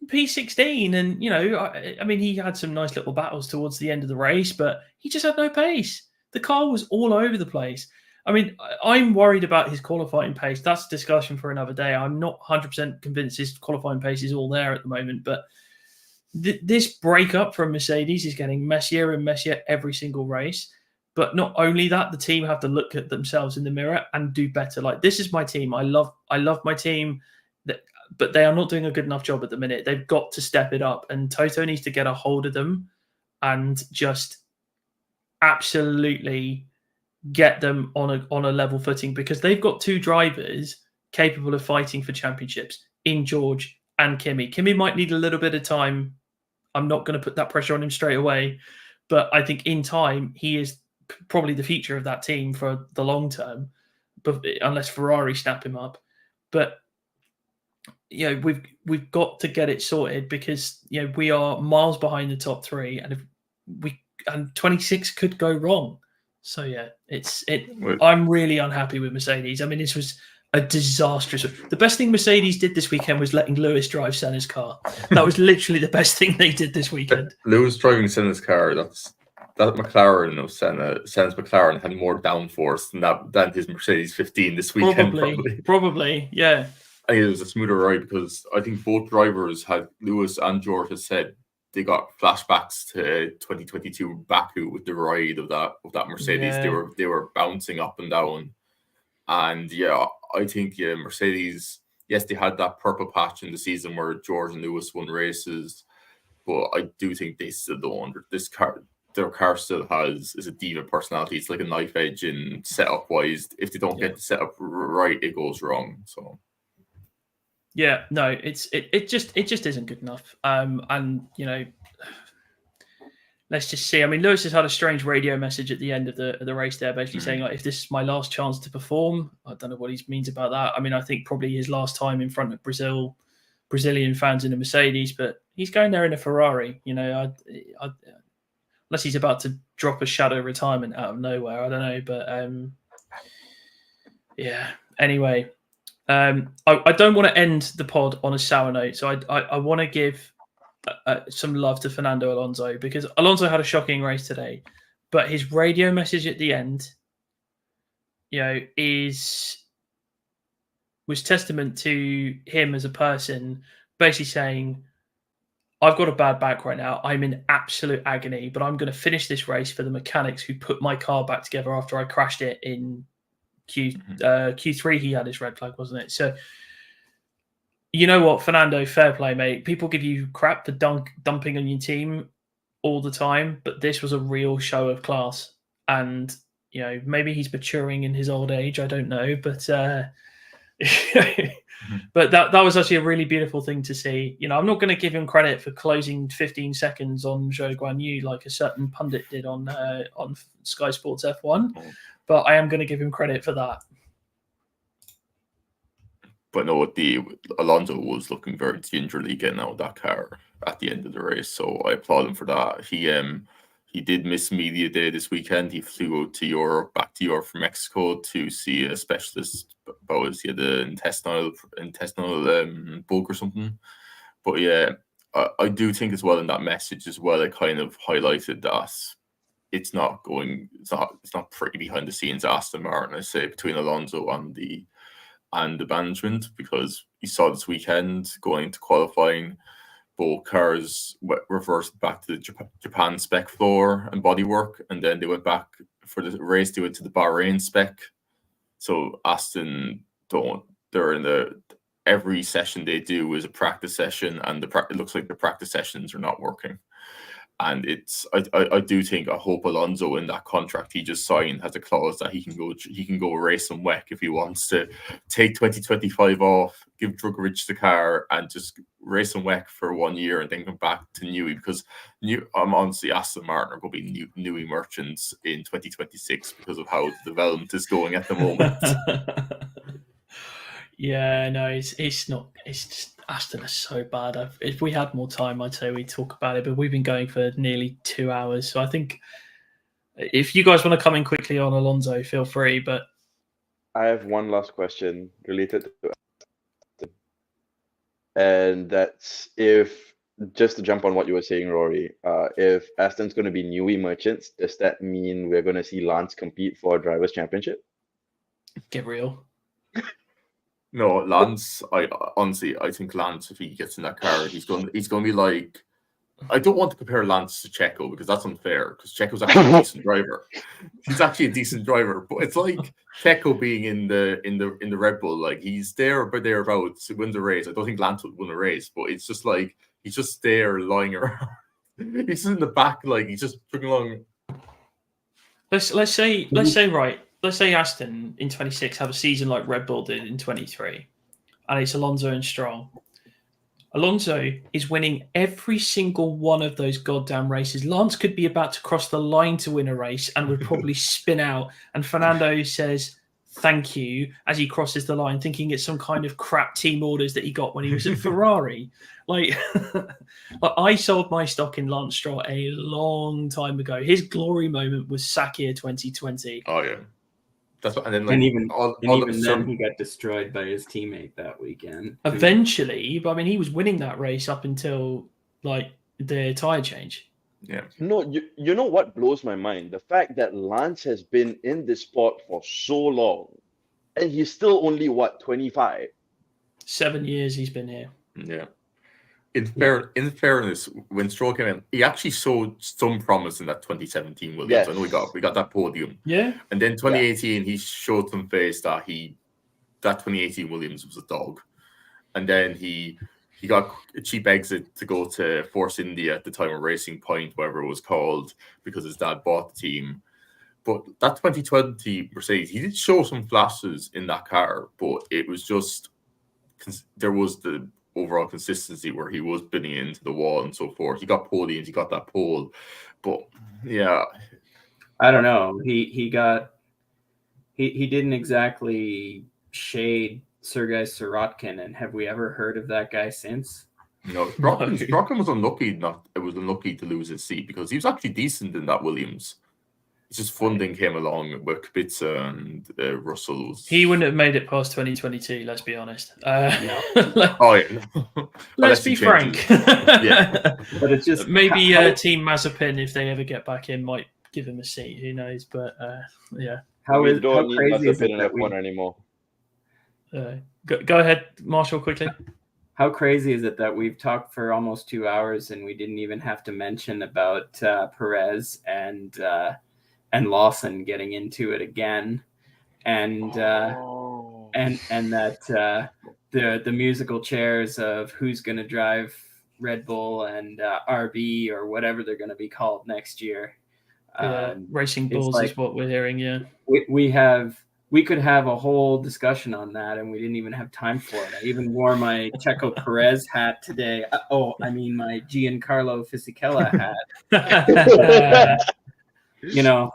P16, and he had some nice little battles towards the end of the race, but he just had no pace. The car was all over the place. I mean, I'm worried about his qualifying pace. That's a discussion for another day. I'm not 100% convinced his qualifying pace is all there at the moment, but this breakup from Mercedes is getting messier and messier every single race. But not only that, the team have to look at themselves in the mirror and do better. Like, this is my team. I love my team, but they are not doing a good enough job at the minute. They've got to step it up, and Toto needs to get a hold of them and just absolutely get them on a level footing, because they've got two drivers capable of fighting for championships in George and Kimi. Kimi might need a little bit of time. I'm not going to put that pressure on him straight away, but I think in time he is probably the future of that team for the long term, but unless Ferrari snap him up. But we've got to get it sorted, because we are miles behind the top three, and 26 could go wrong. So I'm really unhappy with Mercedes. I mean, this was a disastrous. The best thing Mercedes did this weekend was letting Lewis drive Senna's car. That was literally the best thing they did this weekend. Lewis driving Senna's car. That McLaren of Senna's McLaren had more downforce than his Mercedes 15 this weekend. Probably, yeah. I think it was a smoother ride, because I think both drivers had, Lewis and George had said, they got flashbacks to 2022 Baku with the ride of that Mercedes. Yeah. They were bouncing up and down, and I think Mercedes. Yes, they had that purple patch in the season where George and Lewis won races, but I do think they still don't. This car, their car still is a diva personality. It's like a knife edge in setup wise. If they don't get the setup right, it goes wrong. So. Yeah, no, it just isn't good enough. Let's just see. I mean, Lewis has had a strange radio message at the end of the race there, basically saying, like, if this is my last chance to perform. I don't know what he means about that. I mean, I think probably his last time in front of Brazilian fans in a Mercedes, but he's going there in a Ferrari. Unless he's about to drop a shadow retirement out of nowhere, I don't know. But anyway. I don't want to end the pod on a sour note, so I want to give some love to Fernando Alonso, because Alonso had a shocking race today, but his radio message at the end, was testament to him as a person, basically saying, I've got a bad back right now. I'm in absolute agony, but I'm going to finish this race for the mechanics who put my car back together after I crashed it in Q3. He had his red flag, wasn't it? So, you know what, Fernando, fair play, mate. People give you crap for dumping on your team all the time, but this was a real show of class. And maybe he's maturing in his old age. I don't know, but But that was actually a really beautiful thing to see. You know, I'm not going to give him credit for closing 15 seconds on Zhou Guanyu like a certain pundit did on Sky Sports F1, but I am going to give him credit for that. But no, Alonso was looking very gingerly getting out of that car at the end of the race, so I applaud him for that. He did miss media day this weekend. He flew out to back to Europe from Mexico to see a specialist about he had an intestinal bug or something. But yeah, I do think as well in that message as well, it kind of highlighted that it's not pretty behind the scenes Aston Martin, I say, between Alonso and the management, because you saw this weekend going to qualifying, both cars reversed back to the Japan spec floor and bodywork, and then they went back for the race. They went to the Bahrain spec. So Aston they're in every session they do is a practice session, and it looks like the practice sessions are not working. And I do think, I hope Alonso in that contract he just signed has a clause that he can go race some WEC if he wants to take 2025 off, give Drugovich the car, and just race some WEC for 1 year and then come back to Newey, because honestly Aston Martin are going to be Newey merchants in 2026 because of how the development is going at the moment. Yeah, no, it's not. It's just Aston are so bad. If we had more time, I'd say we'd talk about it, but we've been going for nearly 2 hours. So I think if you guys want to come in quickly on Alonso, feel free. But I have one last question related to Aston, and that's just to jump on what you were saying, Rory. If Aston's going to be Newey merchants, does that mean we're going to see Lance compete for a drivers' championship? Get real. No, Lance. I think Lance, if he gets in that car, he's going to be like. I don't want to compare Lance to Checo because that's unfair. Because Checo's actually a decent driver. He's actually a decent driver, but it's like Checo being in the Red Bull. Like he's there, but thereabouts to win the race. I don't think Lance would win a race, but it's just like he's just there lying around. He's in the back, like he's just bringing along. Let's say Aston in 26 have a season like Red Bull did in 23, and it's Alonso and Stroll. Alonso is winning every single one of those goddamn races. Lance could be about to cross the line to win a race and would probably spin out. And Fernando says thank you as he crosses the line, thinking it's some kind of crap team orders that he got when he was at Ferrari. Like I sold my stock in Lance Stroll a long time ago. His glory moment was Sakir 2020. Oh yeah. That's what, and then then he got destroyed by his teammate that weekend. Eventually, but I mean, he was winning that race up until like the tire change. Yeah. No, you know what blows my mind? The fact that Lance has been in this sport for so long, and he's still only 25. 7 years he's been here. Yeah. In fairness, when Stroll came in, he actually showed some promise in that 2017 Williams. Yes. I know we got that podium. Yeah. And then 2018, he showed some face that that 2018 Williams was a dog. And then he got a cheap exit to go to Force India at the time of Racing Point, whatever it was called, because his dad bought the team. But that 2020 Mercedes, he did show some flashes in that car, but it was just there was the overall consistency where he was bidding into the wall and so forth. He got podiums, he got that pole, but yeah, I don't know. He didn't exactly shade Sergei Sirotkin, and have we ever heard of that guy since? No, Sirotkin was unlucky. It was unlucky to lose his seat because he was actually decent in that Williams. It's just funding came along with Kubica and Russell. He wouldn't have made it past 2022, let's be honest. No. Let's be frank. Yeah. But it's just maybe Team Mazepin, if they ever get back in, might give him a seat. Who knows? But yeah. How crazy is it that F1 anymore? Go ahead, Marshall, quickly. How crazy is it that we've talked for almost 2 hours and we didn't even have to mention about Perez and Lawson getting into it again, and that the musical chairs of who's going to drive Red Bull and RB or whatever they're going to be called next year. Racing Bulls is what we're hearing. Yeah, we have we could have a whole discussion on that, and we didn't even have time for it. I even wore my Checo Perez hat today. I mean my Giancarlo Fisichella hat. You know,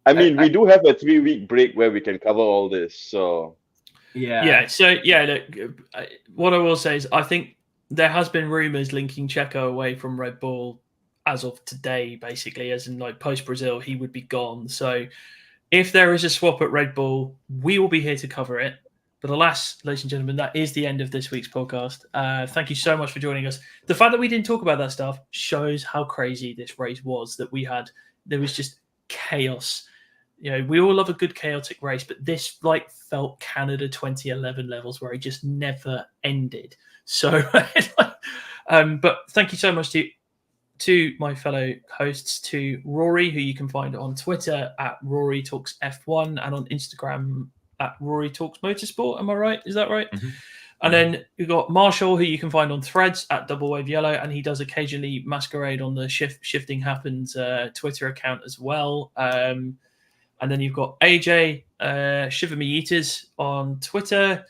I mean, we do have a 3-week break where we can cover all this. So yeah. So yeah, look, what I will say is I think there has been rumors linking Checo away from Red Bull as of today, basically, as in like post Brazil, he would be gone. So if there is a swap at Red Bull, we will be here to cover it. But alas, ladies and gentlemen, that is the end of this week's podcast. Thank you so much for joining us. The fact that we didn't talk about that stuff shows how crazy this race was, that we had. There was just chaos. You know, we all love a good chaotic race, but this like felt Canada 2011 levels where it just never ended. So, but thank you so much to my fellow hosts, to Rory, who you can find on Twitter at Rory Talks F1 and on Instagram at Rory Talks Motorsport. Am I right? Is that right? Mm-hmm. And then you've got Marshall, who you can find on Threads at Double Wave Yellow, and he does occasionally masquerade on the Shifting Happens Twitter account as well. And then you've got AJ, Shiver Me Eaters on Twitter.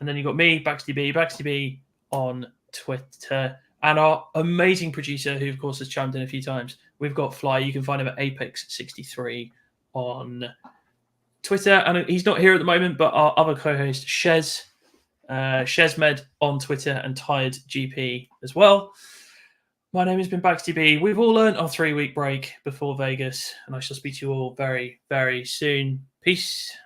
And then you've got me, BaxtyB on Twitter. And our amazing producer, who, of course, has chimed in a few times. We've got Fly. You can find him at Apex63 on Twitter. And he's not here at the moment, but our other co-host, Shesmed on Twitter and Tired GP as well. My name has been BaxtyB. We've all earned our 3-week break before Vegas, and I shall speak to you all very, very soon. Peace.